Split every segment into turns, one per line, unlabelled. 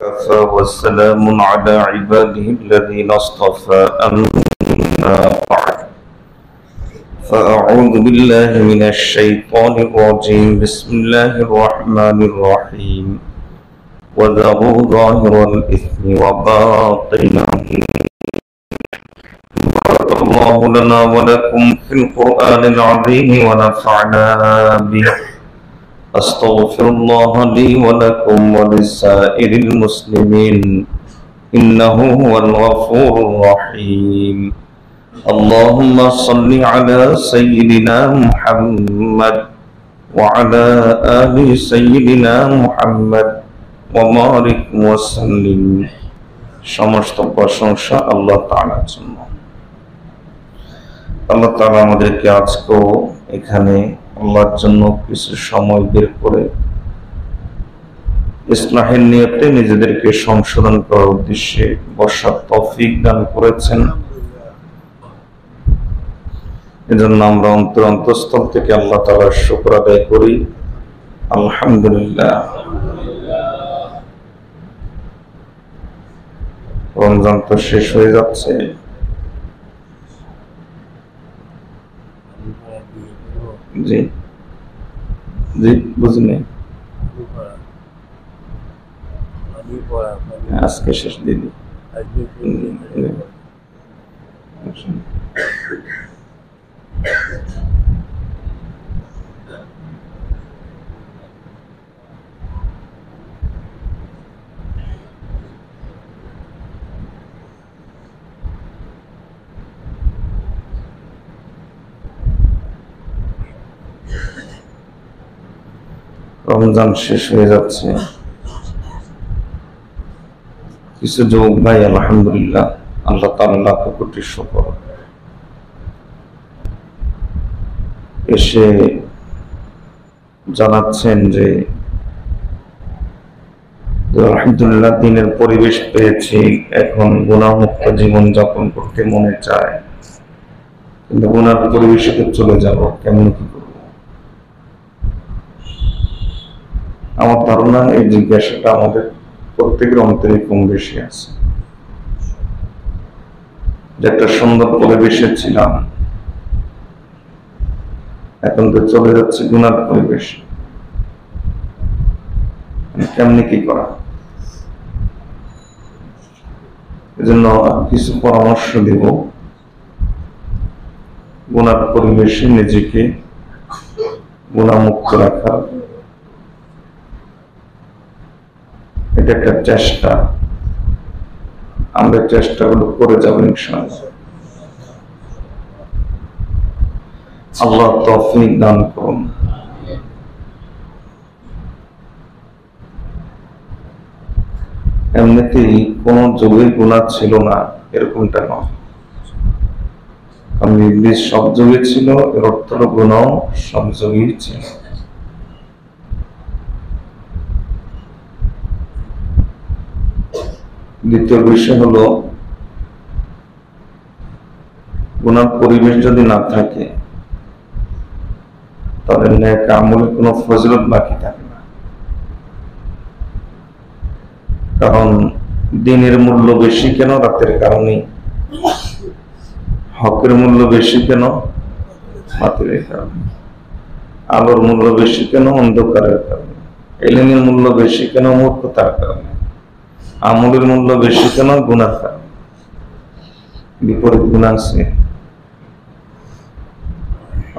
وكفى والسلام على عباده الذين اصطفى أما بعد فأعوذ بالله من الشيطان الرجيم بسم الله الرحمن الرحيم وذروا ظاهر الإثم وباطنه بارك الله لنا ولكم في القرآن العظيم ونفعنا به أستغفر الله لي ولكم ولسائر المسلمين إنه هو الغفور الرحيم اللهم صل على سيدنا محمد وعلى آل سيدنا محمد وبارك وسلم সমস্ত প্রশংসা আল্লাহ তাআলার জন্য। আল্লাহ তাআলা আমাদেরকে আজকেও এখানে আল্লাহর জন্য কিছু সময় বের করে ইসলাহের নিয়তে নিজেদেরকে সংশোধন করার উদ্দেশ্যে বসার তৌফিক দান করেছেন। এজন্য আমরা অন্তঃস্থল থেকে আল্লাহ তাআলার শুকর আদায় করি, আলহামদুলিল্লাহ। রমজান তো শেষ হয়ে যাচ্ছে, জি জি বুঝিনি, আজকে শেষ দিদি। রমজান শেষ হয়ে যাচ্ছে, কিছু যুবক ভাই আলহামদুলিল্লাহ আল্লাহ তাআলা লাখ কোটি শুকর এসে জানাচ্ছেন যে আলহামদুলিল্লাহ দিনের পরিবেশ পেয়েছি, এখন গুনাহমুক্ত জীবন যাপন করতে মনে চায়, কিন্তু গুনার পরিবেশে চলে যাব, কেমন কি করব? আমার ধারণা এই জিজ্ঞাসাটা আমাদের প্রত্যেকের অন্তরে কম বেশি আছে। যে একটা সুন্দর পরিবেশে ছিলাম, এখন তো চলে যাচ্ছে গুনার পরিবেশে, কেমনি কি করা? এজন্য কিছু পরামর্শ দিব গুনার পরিবেশে নিজেকে গুনামুক্ত রাখার। এটা একটা চেষ্টা, আমরা চেষ্টাগুলো করে যাব ইনশাআল্লাহ। আল্লাহ তৌফিক দান করুন। এমনিতেই কোন যুগে গুনাহ ছিল না এরকমটা নয়, কারণ ইবলিস সব যুগে ছিল, এর অর্থ হলো গুনাহ সব যুগেই ছিল। দ্বিতীয় বিষয় হলো গুনার পরিবেশ যদি না থাকে তাহলে নেক আমলে কোনো ফজিলত বাকি থাকে না। কারণ দিনের মূল্য বেশি কেন? রাতের কারণে। হকের মূল্য বেশি কেন? বাতিলের কারণে। আলোর মূল্য বেশি কেন? অন্ধকারের কারণে। এলেমের মূল্য বেশি কেন? মূর্খতার কারণে। আমলের মূল্য বেশি কেন? গুনার কারণে। বিপরীত গুনাহ আছে,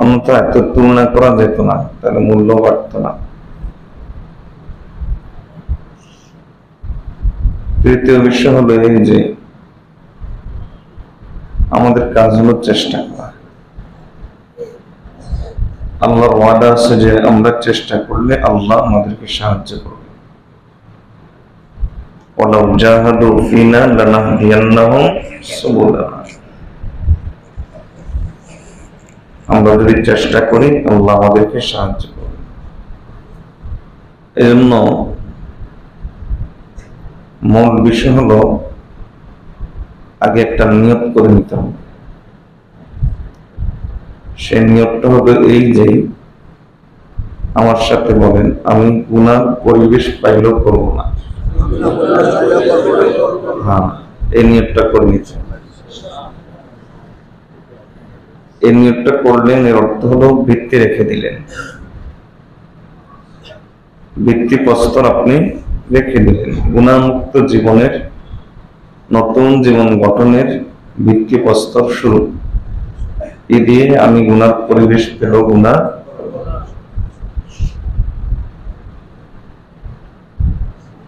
অন্যথা এত তুলনা করা যেত না, তাহলে মূল্য বাড়ত না। তৃতীয় বিষয় হলো এই যে আমাদের কাজ হলো চেষ্টা করা। আল্লাহর ওয়াদা আছে যে আমরা চেষ্টা করলে আল্লাহ আমাদেরকে সাহায্য করবে। ওয়ালাউ জাহাদু ফিনা লানাহদিয়ান্নাহুম সুবুলানা। আমরা যদি চেষ্টা করি আল্লাহ আমাদেরকে সাহায্য করবে। এজন্য মূল বিষয় হলো আগে একটা নিয়ত করে নিতে হবে। সেই নিয়তটা হবে এই যে আমার সাথে বলেন, আমি গুনার পরিবেশ পাইলেও করবো না। হ্যাঁ, এই নিয়তটা করে নিচ্ছে। এই নিয়তটা করলেন, এর অর্থ হলো ভিত্তি রেখে দিলেন, ভিত্তি প্রস্তর আপনি রেখে দিলেন। গুণামুক্ত জীবনের, নতুন জীবন গঠনের ভিত্তি প্রস্তর শুরু। এ দিয়ে আমি গুনার পরিবেশ পেল গুণা।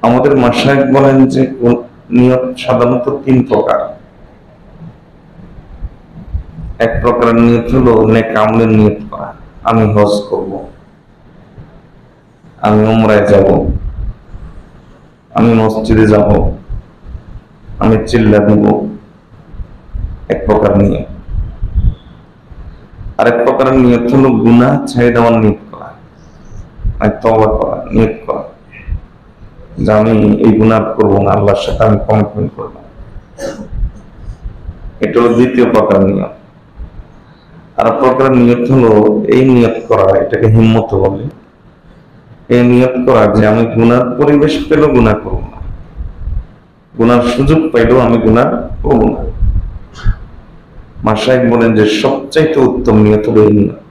আমাদের মাশায়েখ বলেন যে নিয়ত সাধারণত 3 প্রকার। এক প্রকারের নিয়ত হলো নেক আমলের নিয়ত করা, আমি হজ করব, আমি উমরায় যাব, আমি মসজিদে যাব, আমি চিল্লা দিব, এক প্রকার নিয়ত। আরেক প্রকারের নিয়ত হলো গুনাহ ছেড়ে দেওয়ার নিয়ত করা, মানে তওবা করা, নিয়ত করা যে আমি এই গুনাহ করব না, আল্লাহর সাথে আমি কমিটমেন্ট করব। এটা হলো দ্বিতীয় প্রকার নিয়ত। আর প্রকার নিয়ত হলো এই নিয়ত করা, এটাকে হিম্মত বলে। এই নিয়ত করা যে আমি গুনার পরিবেশ পেলেও গুনাহ করব না, গুনার সুযোগ পাইলেও আমি গুনাহ করব না। মাশায়েখ বলেন যে সবচাইতে উত্তম নিয়ত হলো এই নিয়ত,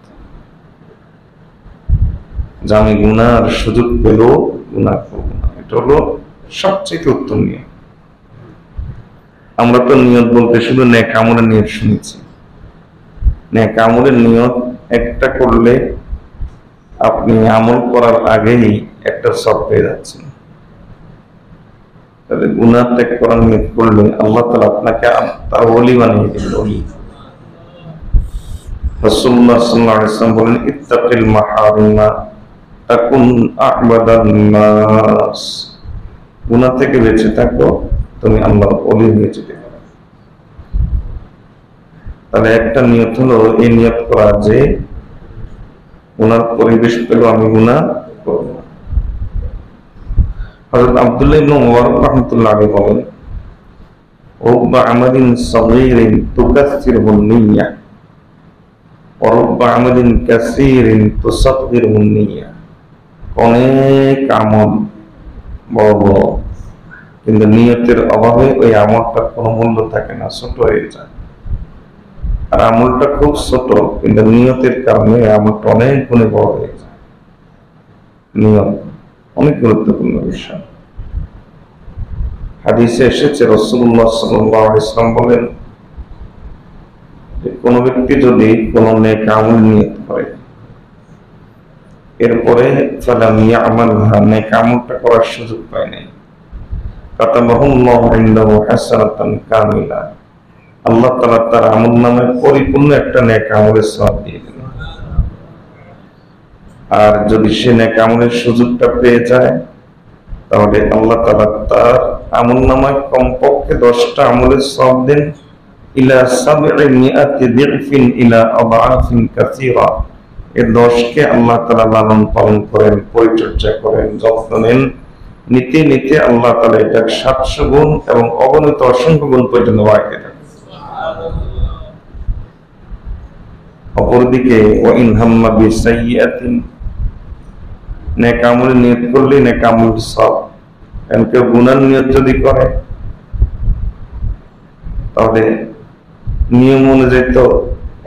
যে আমি গুনার সুযোগ পেলেও গুনাহ করব না। এটা হলো সবচাইতে উত্তম নিয়ত। আমরা তো নিয়ত বলতে শুধু নেক আমলের নিয়ত শুনেছি। নেক আমলের নিয়ত একটা করলে আপনি আমল করার আগেই একটা সওয়াব পেয়ে যাচ্ছেন। তাহলে গুনাহ ত্যাগ করার নিয়ত করলে আল্লাহ তাআলা আপনাকে তার ওলি বানিয়ে দিবেন। ওলি রাসূলুল্লাহ সাল্লাল্লাহু আলাইহি ওয়াসাল্লাম বলেন, ইত্তাকিল মাহারিমা তাকুন আ'বাদান নাস। গুনাহ থেকে বেঁচে থাকো, তুমি আল্লাহর ওলি হয়ে যেতে পারো। তাহলে একটা নিয়ত হলো এই নিয়ত করা যে গুনার পরিবেশ পেল আমি গুনাহ করব না। হযরত আব্দুল্লাহ ইবনে মুবারক রাহমাতুল্লাহ আলাইহি বলেন, রুব্বা আমালিন সাগীরিন তুকাসসিরুহু নিয়্যাহ ওয়া রুব্বা আমালিন কাসীরিন তুসাগগিরুহু নিয়্যাহ। অনেক আমল বড় বড়, কিন্তু নিয়তের অভাবে ওই আমলটার কোনো মূল্য থাকে না, ছোট হয়ে যায়। আর আমলটা খুব ছোট, কিন্তু নিয়তের কারণে আমলটা অনেক গুণে বড় হয়ে যায়। নিয়ত অনেক গুরুত্বপূর্ণ বিষয়। হাদিসে এসেছে রাসূলুল্লাহ সাল্লাল্লাহু আলাইহি ওয়াসাল্লাম বলেন যে কোন ব্যক্তি যদি কোন নেক আমল নিয়ত করে, এরপরে ফালাম ইয়ামালহা, নেক আমলটা করার সুযোগ পায় নাই, কাতাবাহুল্লাহু ইনদাহু হাসানাতান কামিলা, আল্লাহ তাআলা তার আমলনামে পরিপূর্ণ একটা নেক আমলের সওয়াব দিয়ে দেন। আর যদি সে নেক আমলের সুযোগটা পেয়ে যায়, তাহলে আল্লাহ তাআলা তার আমলনামায় কমপক্ষে 10টা আমলের সওয়াব দেন, ইলা 700 দিরফিন ইলা আদআফিন কাসীরা। এই 10কে আল্লাহ তাআলা লালন পালন করেন, পরিচর্যা করেন, যত্ন নেন, নিতে নিতে আল্লাহ তাআলা এটা 700 গুণ এবং অগণিত অসংখ্য গুণ পর্যন্ত বাড়াতে থাকেন। অপরদিকে ওয়াইন হাম্মা বিসাইয়্যাতিন, নেক আমল নিয়ত করলে নেক আমল সব। কারণ কেউ গুনার নিয়ত যদি করে, তাহলে নিয়ম অনুযায়ী তো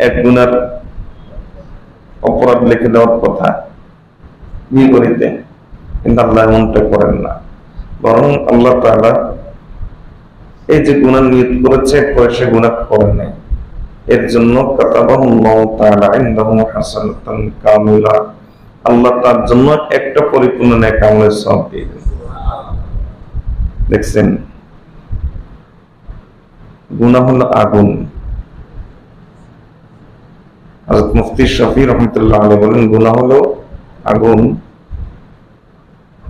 এক গুনার অপরাধ লিখে দেওয়ার কথা বিপরীতে, কিন্তু আল্লাহ এমনটা করেন না। বরং আল্লাহ তাআলা এই যে গুনার নিয়ত করেছে, পরে সে গুনাহ করেন নাই, এর জন্য কাতাবাহুল্লাহু তাআলা ইনদাহু হাসানাতান কামিলা, আল্লাহ তার জন্য একটা পরিপূর্ণ নেক আমলের সওয়াব দিয়ে দেন। দেখছেন, গুনাহ হলো আগুন। হযরত মুফতি শফি রাহমাতুল্লাহ আলাইহি বলেন, গুনাহ হলো আগুন,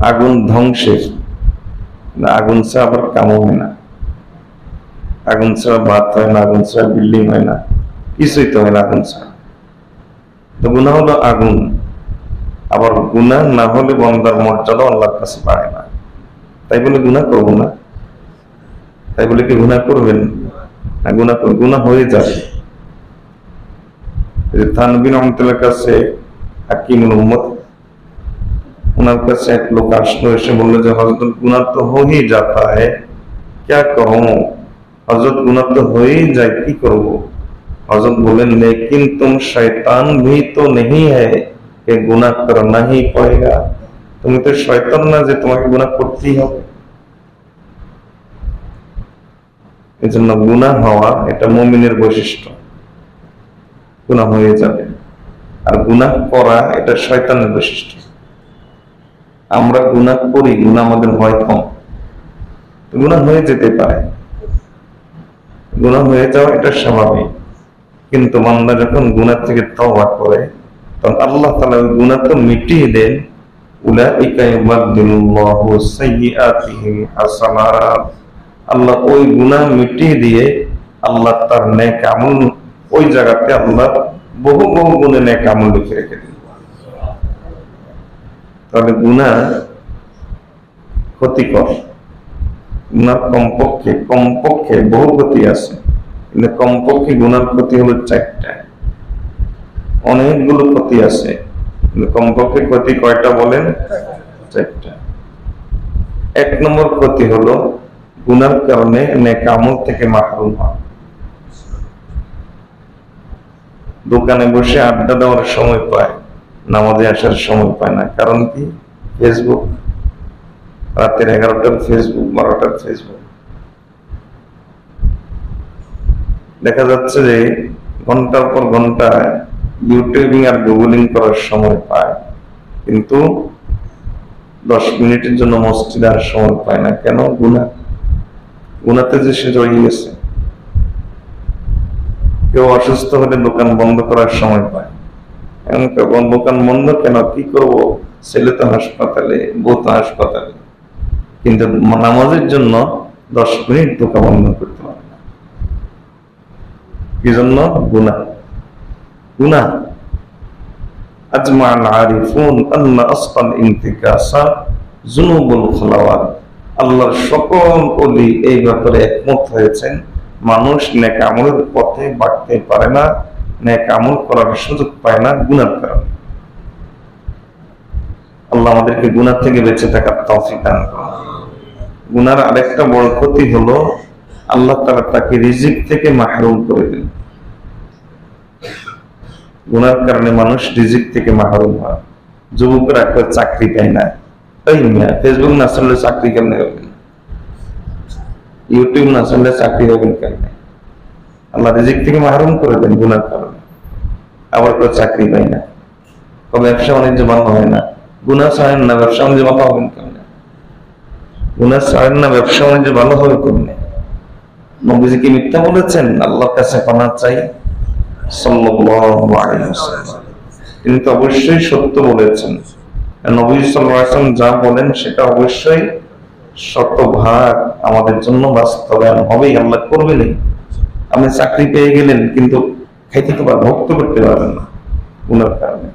আগুন ধ্বংসের, আগুন ছাড়া আবার কামও হয় না, আগুন ছাড়া ভাত হয় না, আগুন ছাড়া বিল্ডিং হয় না, কিছুই তো হয় না আগুন ছাড়া। তো গুনাহ হলো আগুন। আবার গুনাহ না হলে বান্দার মর্যাদা আল্লাহর কাছে পায় না। তাই বলে গুনাহ করবো না, তাই বলে কি গুনাহ করবেন না? গুনাহ হয়ে যাবে। থানবী রহমতুল্লাহর কাছে হাকিমুল উম্মত, ওনার কাছে এক লোক আসলো, এসে বললো যে হযরত গুনাহ তো हो ही जाता है, क्या करूं? हजरत गुनाह तो हो ही जाए, की करबो? हजरत बोले लेकिन तुम शैतान भी तो नहीं है कि गुनाह करना ही पड़ेगा। তুমি তো শয়তান না যে তোমাকে গুনাহ করতেই হবে। এজন্য গুনাহ হওয়া এটা মুমিনের বৈশিষ্ট্য, গুনাহ হয়ে যাবে। আর গুনাহ করা এটা শয়তানের বৈশিষ্ট্য। আমরা গুনাহ করি, গুনাহ আমাদের হয় কম, গুনাহ হয়ে যেতে পারে, গুনাহ হয়ে যাওয়া এটা স্বাভাবিক। কিন্তু বান্দা যখন গুনাহ থেকে তওবা করে তখন আল্লাহ তাআলা ওই গুনাহ তো মিটিয়ে দেন। উলাইকা ইউবাদদিলুল্লাহু সাইয়্যাতিহিম হাসানাত, আল্লাহ ওই গুনাহ মিটিয়ে দিয়ে আল্লাহ তার নেক আমল ওই জায়গাতে আল্লাহ বহু বহু গুণে নেক আমল লিখে রেখে দেন। তাহলে গুনাহ ক্ষতিকর, গুনার কমপক্ষে বহু ক্ষতি আছে, কিন্তু কমপক্ষে গুনার ক্ষতি হলো 4টা। অনেকগুলো ক্ষতি আছে, কিন্তু কমপক্ষে ক্ষতি কয়টা বলেন? 4টা। 1 নম্বর ক্ষতি হলো গুনার কারণে নেক আমল থেকে মাহরুম হওয়া। দোকানে বসে আড্ডা দেওয়ার সময় পায়, নামাজে আসার সময় পায় না। কারণ কি? ফেসবুক। রাতের 11টার ফেসবুক, 12টার ফেসবুক। দেখা যাচ্ছে যে ঘন্টার পর ঘন্টা ইউটিউবিং আর গুগলিং করার সময় পায়, কিন্তু 10 মিনিটের জন্য মসজিদে আর সময় পায় না। কেন? গুনাতে যে সে জড়িয়ে গেছে। কেউ অসুস্থ হলে দোকান বন্ধ করার সময় পায়, এখন দোকান বন্ধ কেন, কি করব, ছেলে তো হাসপাতালে, বউ তো হাসপাতালে, কিন্তু নামাজের জন্য 10 মিনিট দোকান বন্ধ করতে পারে না। কি জন্য? গুনাহ। আজমা'আল আরিফুন আন্না আসকাল ইনতিকাসা যুনুবুল খালাওয়াত। আল্লাহর সকল ওলি এই ব্যাপারে একমত হয়েছেন, মানুষ নেক আমলের পথে বাড়তে পারে না, নেক আমল করার সুযোগ পায় না গুনার কারণে। আল্লাহ আমাদেরকে গুনাহ থেকে বেঁচে থাকার তৌফিক দান করুন। গুনার আরেকটা বড় ক্ষতি হলো আল্লাহ তাআলা তাকে রিজিক থেকে মাহরুম করে দেন। গুনার কারণে মানুষ রিজিক থেকে মাহরুম হয়। যুবকরা একটা চাকরি পায় না, ফেসবুক না চললে চাকরি কেমনে হবে? ইউটিউব না চললে চাকরি হবে কেমনে? আল্লাহ রিজিক থেকে মাহরুম করে দেন গুনার কারণে। আবার কেউ চাকরি পায় না, ব্যবসা বাণিজ্য ভালো হয় না। গুনাহ ছাড়েন না, ব্যবসা বাণিজ্য ভালো হবেন কেমনে? গুনাহ ছাড়েন না, ব্যবসা বাণিজ্য ভালো হবে কেমনে? নবীজি কি মিথ্যা বলেছেন? আল্লাহর কাছে পানাহ চাই সাল্লাল্লাহু আলাইহি ওয়াসাল্লাম। তিনি তো অবশ্যই সত্য বলেছেন। নবী সাল্লাল্লাহু আলাইহি ওয়াসাল্লাম যা বলেন সেটা অবশ্যই শতভাগ আমাদের জন্য বাস্তবায়ন হবেই, আল্লাহ করবেনই। আপনি চাকরি পেয়ে গেলেন কিন্তু খাইতে তো ভোগ করতে পারবেন না গুনার কারণে।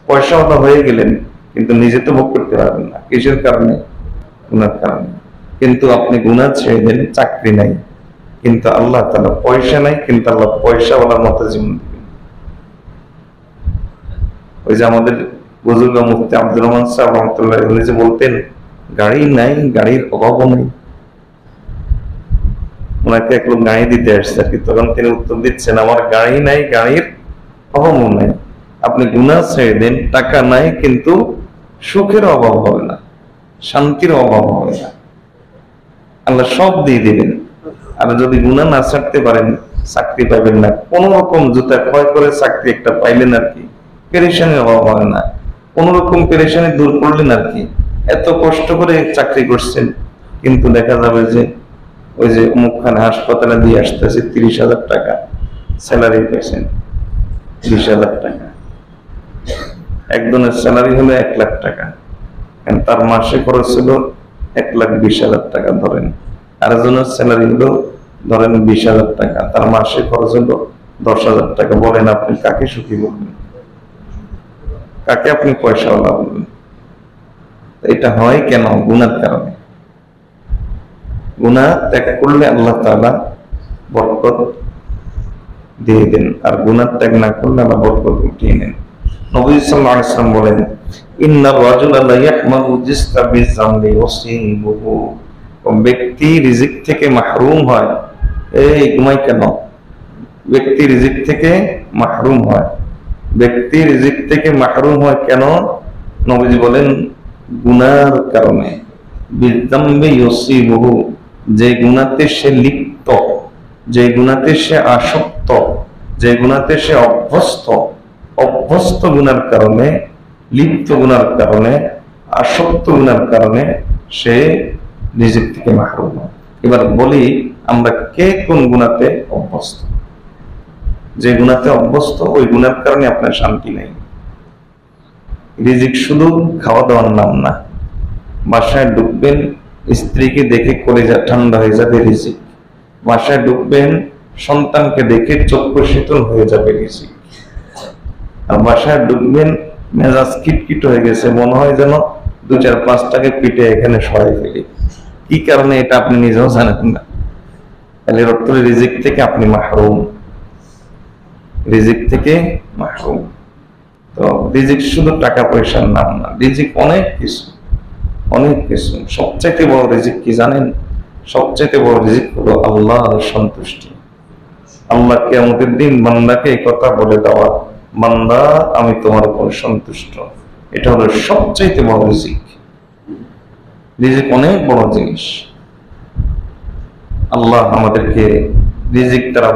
পয়সাওয়ালা হয়ে গেলেন কিন্তু নিজে তো ভোগ করতে পারবেন না। কিসের কারণে? গুনার কারণে। কিন্তু আপনি গুনাহ ছেড়ে দেন, চাকরি নাই, কিন্তু আল্লাহ তাআলা পয়সা নাই, কিন্তু আল্লাহ পয়সাওয়ালার মতো জীবন দিবেন। ওই যে আমাদের বুজুর্গ মুফতি আব্দুর রহমান সাহেব রাহমাতুল্লাহ উনি যে বলতেন, গাড়ি নাই, গাড়ির অভাবও নেই। ওনাকে এক লোক গাড়ি দিতে আসছে আর কি, তখন তিনি উত্তর দিচ্ছেন, আমার গাড়ি নাই, গাড়ির অভাবও নাই। আপনি গুনাহ ছেড়ে দেন, টাকা নাই, কিন্তু সুখের অভাব হবে না, শান্তির অভাব হবে না, আল্লাহ সব দিয়ে দিবেন। আর যদি গুনাহ না ছাড়তে পারেন, চাকরি পাবেন না। কোন রকম জুতা ক্ষয় করে চাকরি একটা পাইলেন আর কি, পেরেশানির অভাব হবে না। কোন রকম পেরেশানি দূর করলেন আর কি। এত কষ্ট করে চাকরি করছেন, কিন্তু দেখা যাবে যে ওই যে অমুকখানে হাসপাতালে দিয়ে আসতেছে 30,000 টাকা স্যালারি পেয়েছেন, 20,000 টাকা। একজনের স্যালারি হলো 1 লাখ টাকা, তার মাসে খরচ হলো 1,20,000 টাকা ধরেন। আরেকজনের স্যালারি হলো ধরেন 20,000 টাকা, তার মাসে খরচ হলো 10,000 টাকা। বলেন আপনি কাকে সুখী বলবেন? কাকে আপনি পয়সাওয়ালা বলবেন? এটা হয় কেন? গুনার কারণে। গুনাহ ত্যাগ করলে আল্লাহ তাআলা বরকত দিয়ে দেন, আর গুনাহ ত্যাগ না করলে আল্লাহ বরকত উঠিয়ে নেন। নবী সাল্লাল্লাহু আলাইহি ওয়াসাল্লাম বলেন, ইন্নার রাজুলা লা ইয়াহমালু জিসতা বিযামবি ইউসিবুহু, ব্যক্তি রিজিক থেকে মাহরুম হয়। এই ঘুমাই কেন? ব্যক্তি রিজিক থেকে মাহরুম হয়। ব্যক্তি রিজিক থেকে মাহরুম হয় কেন? নবীজি বলেন, গুনার কারণে। বিযামবি ইউসিবুহু, যে গুনাতে সে লিপ্ত, যে গুনাতে সে আসক্ত, যে গুনাতে সে অভ্যস্ত গুনার কারণে, লিপ্ত গুনার কারণে, আসক্ত গুনার কারণে সে রিজিক থেকে মাহরুম হয়। এবার বলি, আমরা কে কোন গুনাতে অভ্যস্ত? যে গুনাতে অভ্যস্ত ওই গুনার কারণে আপনার শান্তি নেই। রিজিক শুধু খাওয়া দাওয়ার নাম না। বাসায় ঢুকবেন, স্ত্রীকে দেখে কলিজা ঠান্ডা হয়ে যাবে রিজিক। বাসায় ঢুকবেন, সন্তানকে দেখে চক্ষু শীতল হয়ে যাবে রিজিক। আর বাসায় ঢুকবেন, মেজাজ কিটকিট হয়ে গেছে, মনে হয় যেন 2-4-5টাকে পিঠে এখানে সরাই ফেলি। কি কারণে এটা আপনি নিজেও জানেন না। তাহলে রক্তের রিজিক থেকে আপনি মাহরুম, রিজিক থেকে মাহরুম। তো রিজিক শুধু টাকা পয়সার নাম না, রিজিক অনেক কিছু, অনেক কিছু। সবচাইতে বড় রিজিক কি জানেন? সবচাইতে বড় রিজিক হলো আল্লাহর সন্তুষ্টি। আল্লাহ কিয়ামতের দিন বান্দাকে এই কথা বলে দেওয়া, বান্দা আমি তোমার উপর সন্তুষ্ট। এটা হলো সবচাইতে বড় রিজিক। রিজিক অনেক বড় জিনিস। আল্লাহ আমাদেরকে রিজিক দ্বারা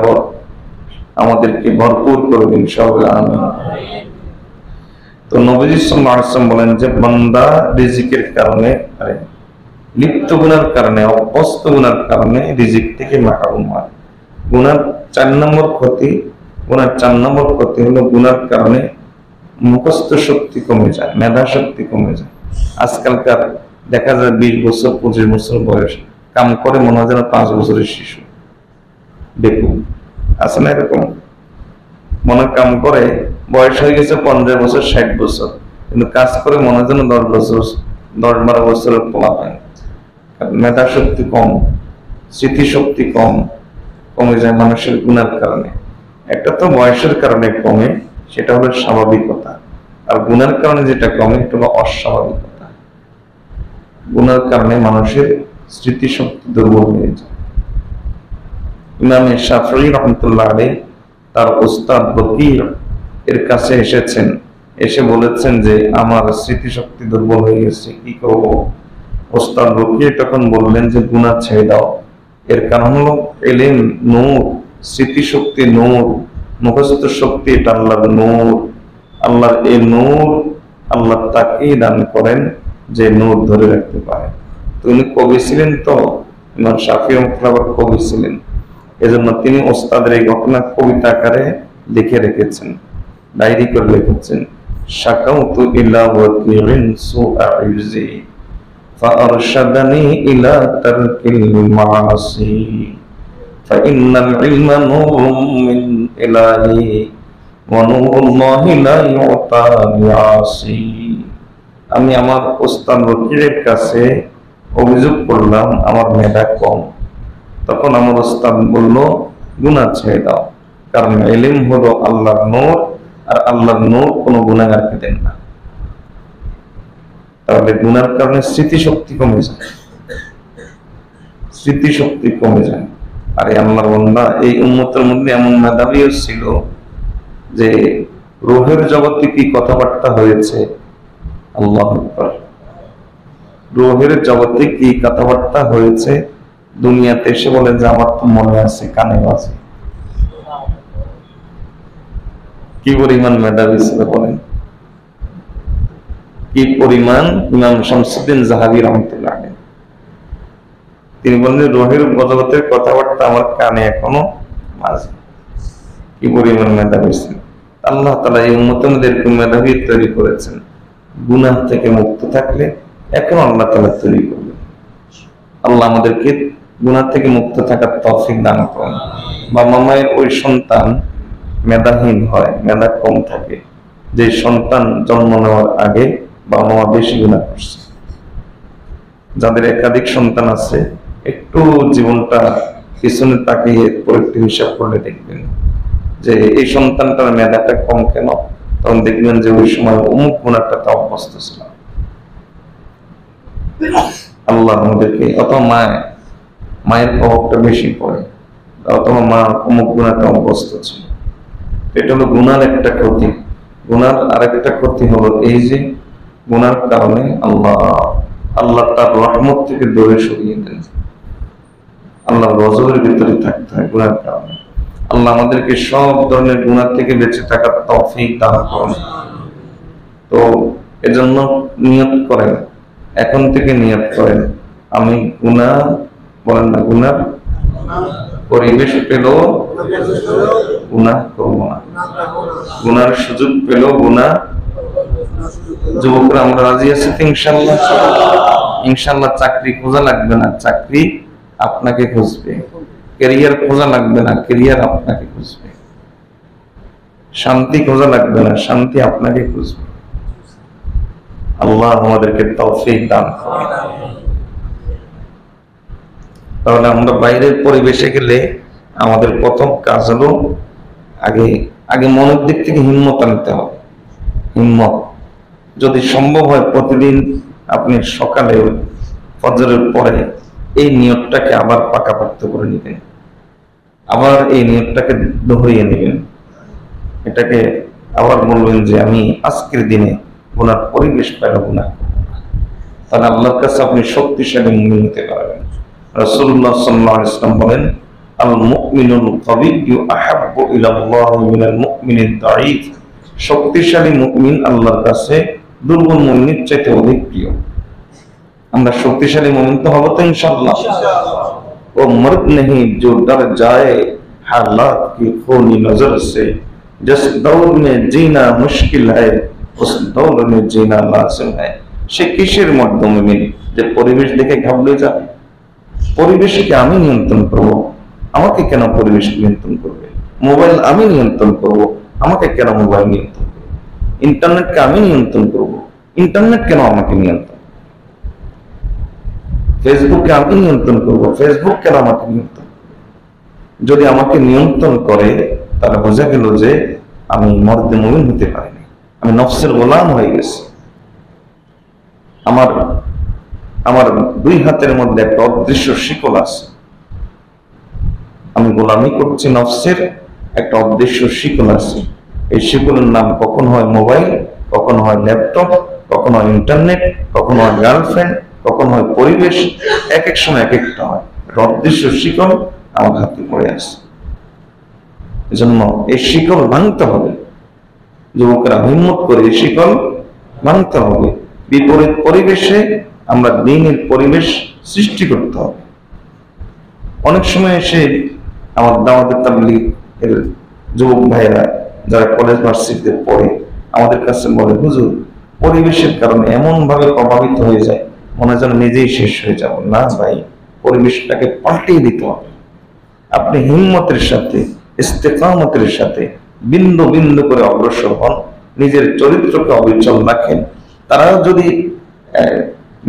আমাদেরকে ভরপুর করে দিন সকলে, আমিন। তো নবী সাল্লাল্লাহু আলাইহি ওয়াসাল্লাম বলেন যে বান্দা রিজিকের কারণে, লিপ্ত গুনার কারণে, অভ্যস্ত গুনার কারণে রিজিক থেকে মাহরুম হয়। গুনার 4 নম্বর ক্ষতি, গুনার 4 নম্বর ক্ষতি হলো গুনার কারণে মুখস্থ শক্তি কমে যায়, মেধা শক্তি কমে যায়। আজকালকার দেখা যায় 20 বছর 25 বছর বয়স কাম করে মনে হয় যেন 5 বছরের শিশু। দেখুন, আছে না এরকম? মনে কাম করে বয়স হয়ে গেছে 15 বছর 60 বছর, কিন্তু কাজ করে মনে হয় যেন 10 বছর 10-12 বছরের পোলা হয়। মেধা শক্তি কম, স্মৃতিশক্তি কমে যায় মানুষের গুনার কারণে। একটা তো বয়সের কারণে কমে, সেটা হলো স্বাভাবিকতা। আর গুনার কারণে যেটা কমে এটা হলো অস্বাভাবিকতা। গুনার কারণে মানুষের স্মৃতিশক্তি দুর্বল হয়ে যায়। ইমাম শাফিঈ রাহমাতুল্লাহ আলাইহি তার উস্তাদ বকির এর কাছে এসেছেন, এসে বলেছেন যে আমার স্মৃতিশক্তি দুর্বল হয়ে গেছে, কি করব? উস্তাদ বকির তখন বললেন যে গুনাহ ছেড়ে দাও। এর কারণ হলো ইলম নূর, স্মৃতিশক্তি নূর, মুখস্থ শক্তি এটা আল্লাহর নূর। আল্লাহর এই নূর আল্লাহ তাকেই দান করেন যে নূর ধরে রাখতে পারে। তো উনি কবি ছিলেন, তো ইমাম শাফিঈ আবার কবি ছিলেন, এজন্য তিনি ওস্তাদের এই ঘটনা কবিতা আকারে লিখে রেখেছেন, ডায়েরি করে রেখেছেন। শাকাউতু ইলা ওয়াকিরিন সুআ ইউজি ফাআরশাদানি ইলা তারকিল মাআসি ফাইন্নাল ইলমা নূরুম মিন ইলাহি ওয়া নূরুল্লাহি লা ইউতা বিআসি। আমি আমার ওস্তাদ বকিরের কাছে অভিযোগ করলাম আমার মেধা কম। তখন আমার ওস্তাদ বলল গুনাহ ছেড়ে দাও, কারণ ইলম হলো আল্লাহর নূর, আর আল্লাহর নূর কোনো গুনাহগারকে দেন না। তাহলে গুনার কারণে স্মৃতিশক্তি কমে যায়, স্মৃতিশক্তি কমে যায়। আর আল্লাহর বান্দা এই উম্মতের মধ্যে এমন মেধাবীও ছিল যে রূহের জগতে কি কথাবার্তা হয়েছে, আল্লাহু আকবার, রূহের জগতে কি কথাবার্তা হয়েছে দুনিয়াতে এসে বলে যে আমার তো মনে আছে, কানে আছে। কি পরিমাণ মেধাবী ছিল বলেন, কি পরিমাণ। ইমাম শামসুদ্দিন জাহাবী রাহমাতুল্লাহ আলাইহি তিনি বলেন রূহের জগতের কথাবার্তা আমার কানে এখনো আছে। কি পরিমাণ মেধাবী ছিল। আল্লাহ তাআলা এই উম্মতের মধ্যে এরকম মেধাবী তৈরি করেছেন, গুনাহ থেকে মুক্ত থাকলে এখন আল্লাহ তাআলা তৈরি করবেন। আল্লাহ আমাদেরকে গুনাহ থেকে মুক্ত থাকার তৌফিক দান করেন। বাবা মায়ের ওই সন্তান মেধাহীন হয়, মেধা কম থাকে, যে সন্তান জন্ম নেওয়ার আগে বাবা মা বেশি গুনাহ করছে। যাদের একাধিক সন্তান আছে একটু জীবনটা পিছনে তাকিয়ে একটু হিসাব করলে দেখবেন যে এই সন্তানটার মেধাটা কম কেন, তো তখন দেখবেন যে ওই সময় অমুক গুণাটাতে অভ্যস্ত ছিল। আল্লাহ আমাদেরকে, অথবা মায়ের প্রভাবটা বেশি পড়ে, অথবা মা অমুক গুণাতে অভ্যস্ত ছিল। এটা হলো গুনার একটা ক্ষতি। গুনার আরেকটা ক্ষতি হলো এই যে গুনার কারণে আল্লাহ তার রহমত থেকে দূরে সরিয়ে দেন। আল্লাহ গজবের ভিতরে থাকতে হয় গুনার কারণে। আল্লাহ আমাদেরকে সব ধরনের গুনাহ থেকে বেঁচে থাকার তৌফিক দান করুন। তো এজন্য নিয়ত করেন, এখন থেকে নিয়ত করেন, আমি গুনাহ, বলেন না, গুনাহ পরিবেশ পেল গুনাহ করবো না, গুনার সুযোগ পেল গুনাহ। যুবকরা আমরা রাজি আছি তো ইনশাআল্লাহ? ইনশাআল্লাহ চাকরি খোঁজা লাগবে না, চাকরি আপনাকে খুঁজবে। ক্যারিয়ার খোঁজা লাগবে না, ক্যারিয়ার আপনাকে খুঁজবে। শান্তি খোঁজা লাগবে না, শান্তি আপনাকে খুঁজবে। আল্লাহ আমাদেরকে তৌফিক দান করুন। তাহলে আমরা বাইরের পরিবেশে গেলে আমাদের প্রথম কাজ হলো আগে মনের দিক থেকে হিম্মত আনতে হবে। হিম্মত যদি সম্ভব হয় প্রতিদিন আপনি সকালে ফজরের পরে এই নিয়তটাকে আবার পাকাপোক্ত করে নেবেন, আবার এই নিয়তটাকে দোহরিয়ে নেবেন। এটাকে আবার বলবেন যে আমি আজকের দিনে গুনার পরিবেশ পেল গুনাহ, তাহলে আল্লাহর কাছে আপনি শক্তিশালী মুমিন হতে পারবেন। রাসূলুল্লাহ সাল্লাল্লাহু আলাইহি ওয়াসাল্লাম বলেন, আল মুমিনুল কাবিয়্যু আহাব্বু ইলাল্লাহি মিনাল মুমিনিদ দাঈফ। শক্তিশালী মুমিন আল্লাহর কাছে দুর্বল মুমিনের চাইতে অধিক প্রিয়। আমরা শক্তিশালী মুমিন তো হব তো ইনশাআল্লাহ। ও মর্দ नहीं जो डर जाए हालात की खूनी नजर से, जिस दौर में जीना मुश्किल है उस दौर में जीना लाजिम है। সে কিসের মধ্যে মুমিন যে পরিবেশ দেখে ঘাবড়ে যায়? পরিবেশকে আমি নিয়ন্ত্রণ করব, আমাকে কেন পরিবেশ নিয়ন্ত্রণ করবে? মোবাইল আমি নিয়ন্ত্রণ করব, আমাকে কেন মোবাইল নিয়ন্ত্রণ করবে? ইন্টারনেটকে আমি নিয়ন্ত্রণ করব, ইন্টারনেট কেন আমাকে নিয়ন্ত্রণ? ফেসবুককে আমি নিয়ন্ত্রণ করব, ফেসবুক কেন আমাকে নিয়ন্ত্রণ? যদি আমাকে নিয়ন্ত্রণ করে তাহলে বোঝা গেল যে আমি মর্দে মুমিন হতে পারিনি, আমি নফসের গোলাম হয়ে গেছি। আমার দুই হাতের মধ্যে একটা অদৃশ্য শিকল আছে, আমি গোলামি করছি নফসের, একটা অদৃশ্য শিকল আছে। এই শিকলের নাম কখন হয় মোবাইল, কখন হয় ল্যাপটপ, কখন হয় ইন্টারনেট, কখন হয় গার্লফ্রেন্ড, কখন হয় পরিবেশ। এক এক সময় এক একটা হয়। অদৃশ্য শিকল আমার হাতে পড়ে আছে। এজন্য এই শিকল ভাঙতে হবে। যুবকরা হিম্মত করে এই শিকল ভাঙতে হবে। বিপরীত পরিবেশে আমরা দ্বীনের পরিবেশ সৃষ্টি করতে হবে। অনেক সময় এসে আমার দাওয়াতের তাবলীগ এর যুবক ভাইয়েরা যারা কলেজ ভার্সিটিতে পড়ে আমাদের কাছে বলে, হুজুর পরিবেশের কারণে এমন ভাবে প্রভাবিত হয়ে যায় মনে হয় যেন নিজেই শেষ হয়ে যাব। না ভাই, পরিবেশটাকে পাল্টিয়ে দিতে হবে। আপনি হিম্মতের সাথে, ইস্তেকামতের সাথে বিন্দু বিন্দু করে অগ্রসর হন, নিজের চরিত্রকে অবিচল রাখেন। তারাও যদি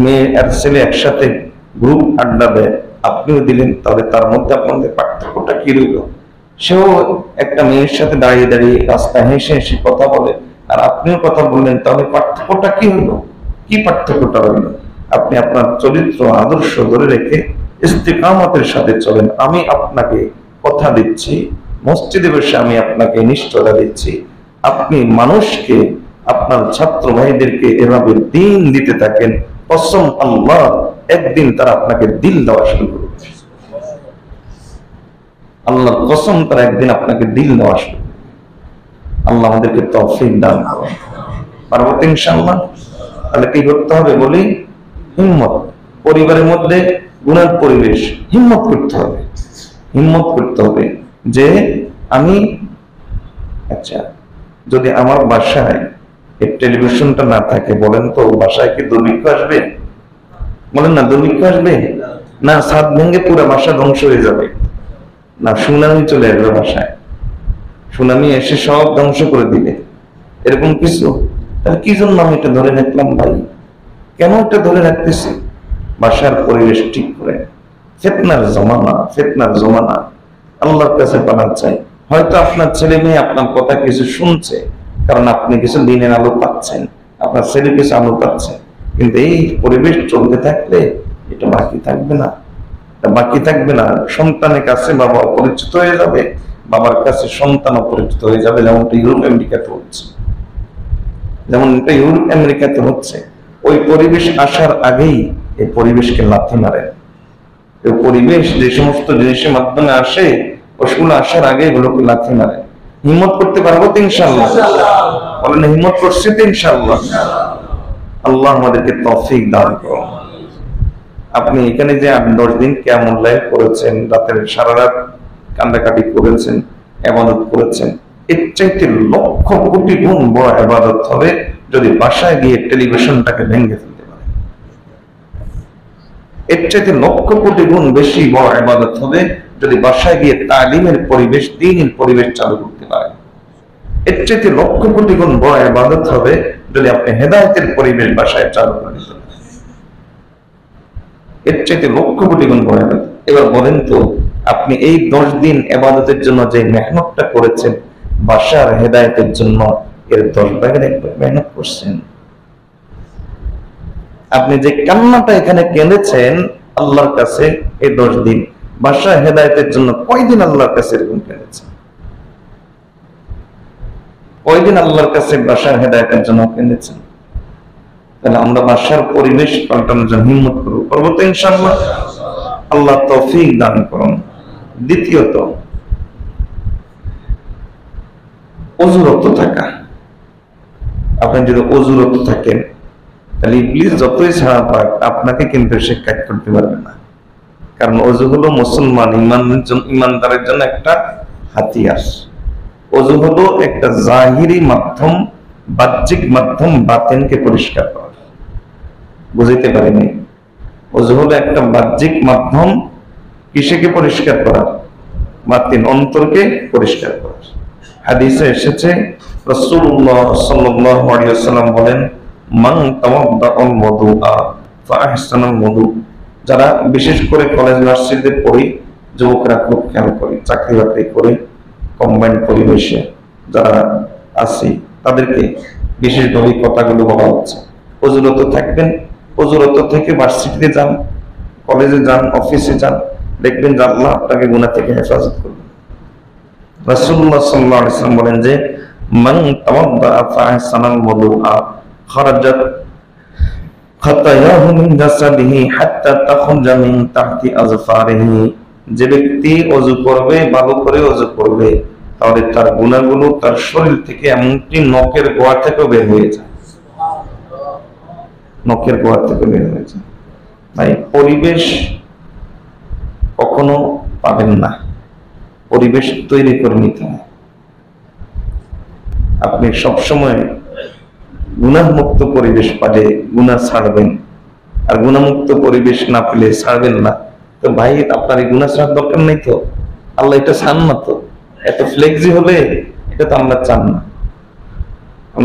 মেয়ে আর ছেলে একসাথে গ্রুপ আড্ডা দেয়, আপনিও দিলেন, তাহলে তার মধ্যে আপনাদের পার্থক্যটা কি রইল? সেও একটা মেয়ের সাথে দাঁড়িয়ে দাঁড়িয়ে রাস্তায় হেসে হেসে কথা বলে, আর আপনিও কথা বললেন, তাহলে পার্থক্যটা কি হলো? কি পার্থক্যটা রইল? আপনি আপনার চরিত্র আদর্শ ধরে রেখে ইস্তিকামতের সাথে চলেন। আমি আপনাকে কথা দিচ্ছি, মসজিদে বসে আমি আপনাকে নিশ্চয়তা দিচ্ছি, আপনি মানুষকে, আপনার ছাত্র ভাইদেরকে এভাবে দিন দিতে থাকেন, কসম আল্লাহ একদিন তারা আপনাকে দিল দেওয়া শুরু করবে। আল্লাহ কসম, তারা একদিন আপনাকে দিল দেওয়া শুরু করবে। আল্লাহ আমাদেরকে তৌফিক দান করুন। পারবো তো ইনশাআল্লাহ? তাহলে কি করতে হবে বলি? হিম্মত। পরিবারের মধ্যে গুনার পরিবেশ, হিম্মত করতে হবে। হিম্মত করতে হবে যে আমি, আচ্ছা যদি আমার বাসায় এই টেলিভিশনটা না থাকে, বলেন তো বাসায় কি দুর্ভিক্ষ আসবে? বলেন না, দুর্ভিক্ষ আসবে না? ছাদ ভেঙে পুরো বাসা ধ্বংস হয়ে যাবে না? সুনামি চলে আসবে বাসায়, সুনামি এসে সব ধ্বংস করে দিবে, এরকম কিছু? তাহলে কি জন্য আমি এটা ধরে রাখলাম ভাই? কেন এটা ধরে রাখতেছি? বাসার পরিবেশ ঠিক করে। ফিতনার জমানা, ফিতনার জমানা, আল্লাহর কাছে পানা চাই। হয়তো আপনার ছেলে মেয়ে আপনার কথা কিছু শুনছে, কারণ আপনি কিছু দিনের আলো পাচ্ছেন, আপনার ছেলে কিছু আলো পাচ্ছে, কিন্তু এই পরিবেশ চলতে থাকলে এটা বাকি থাকবে না, বাকি থাকবে না। সন্তানের কাছে বাবা পরিচিত হয়ে যাবে, বাবার কাছে সন্তান পরিচিত হয়ে যাবে, যেমনটা ইউরোপ আমেরিকাতে হচ্ছে, যেমনটা ইউরোপ আমেরিকাতে হচ্ছে। ওই পরিবেশ আসার আগেই এই পরিবেশকে লাথি মারে। এই পরিবেশ যে সমস্ত জিনিসের মাধ্যমে আসে, ওগুলো আসার আগে এগুলোকে লাথি মারে। হিম্মত করতে পারবো তো ইনশাআল্লাহ? বলেন হিম্মত করছি তো ইনশাআল্লাহ? আল্লাহ আমাদেরকে তৌফিক দান করুন। আপনি এখানে যে 8-10 দিন কিয়ামুল লাইল করেছেন, রাতের সারা রাত কান্দাকাটি করেছেন, ইবাদত করেছেন, এর চাইতে লক্ষ কোটি গুণ বড় ইবাদত হবে যদি বাসায় গিয়ে টেলিভিশনটাকে ভেঙে ফেলতে পারে। এর চাইতে লক্ষ কোটি গুণ বেশি বড় ইবাদত হবে যদি বাসায় গিয়ে তালিমের পরিবেশ, দ্বীনের পরিবেশ চালু করতে পারেন। এর চাইতে লক্ষ কোটি গুণ বড় ইবাদত হবে যদি আপনি হেদায়েতের পরিবেশ বাসায় চালু করে দিতে পারেন। এর চাইতে লক্ষ কোটি গুণ বড় ইবাদত। এবার বলেন তো, আপনি এই 10 দিন ইবাদতের জন্য যে মেহনতটা করেছেন, বাসার হেদায়েতের জন্য এর 10 ভাগের 1 ভাগ মেহনত করছেন। আপনি যে কান্নাটা এখানে কেঁদেছেন আল্লাহর কাছে এই 10 দিন, বাসার হেদায়েতের জন্য কয়দিন আল্লাহর কাছে এরকম কেঁদেছেন? কয়দিন আল্লাহর কাছে বাসার হেদায়েতের জন্য কেঁদেছেন? তাহলে আমরা বাসার পরিবেশ পাল্টানোর জন্য হিম্মত করবো, করবো তো ইনশাআল্লাহ? আল্লাহ তৌফিক দান করুন। দ্বিতীয়ত, অজুরত থাকা। আপনি যদি অজুরত থাকেন তাহলে ইবলিস যতই ছাড়া পাক আপনাকে কিন্তু সে কাজ করতে পারবে না। কারণ অজু হলো মুসলমান ইমানদারের জন্য একটা হাতিয়ার। অজু হলো একটা জাহিরি মাধ্যম, বাহ্যিক মাধ্যম, বাতিনকে পরিষ্কার করা। বুঝতে পারিনি? অজু হলো একটা বাহ্যিক মাধ্যম, কিসেকে পরিষ্কার করা? বাতিন, অন্তরকে পরিষ্কার করা। হাদিসে এসেছে রাসূলুল্লাহ সাল্লাল্লাহু আলাইহি ওয়াসাল্লাম বলেন, মান তাওয়াদ্দাআল ওযুআ ফাআহসানাল ওযু। যারা বিশেষ করে কলেজ ভার্সিটিতে পড়ি, যুবকরা খুব খেয়াল করি, চাকরি বাকরি করে কম্বাইন্ড পরিবেশে যারা আছি তাদেরকে বিশেষভাবে কথাগুলো বলা হচ্ছে। অজুরত থাকবেন, অজুরত থেকে ভার্সিটিতে যান, কলেজে যান, অফিসে যান, দেখবেন যে আল্লাহ আপনাকে গুনাহ থেকে হেফাজত করবেন। রাসূলুল্লাহ সাল্লাল্লাহু আলাইহি ওয়াসাল্লাম বলেন যে মান তাওয়াদ্দাআ ফাআহসানাল ওযুআ খারাজাত খাতায়াহু মিন জাসাদিহি হাত্তা তাখরুজা মিন তাহতি আযফারিহি। যে ব্যক্তি ওযু করবে, ভালো করে ওযু করবে, তাহলে তার গুনাহগুলো তার শরীর থেকে এমনকি নখের গোড়া থেকে বের হয়ে যায়। নখের গোড়া থেকে বের হয়ে যায়। তাই পরিবেশ কখনো পাবেন না, পরিবেশ তৈরি করে নিতে হয়। আপনি সবসময় গুনাহমুক্ত পরিবেশ পালে গুনাহ ছাড়বেন, আর গুনাহমুক্ত পরিবেশ না পেলে ছাড়বেন না। তো ভাই, আপনার এই গুনাহ ছাড়ার দরকার নেই তো? আল্লাহ এটা চান না তো? এত ফ্লেক্সি হলে এটা তো আমরা চান না।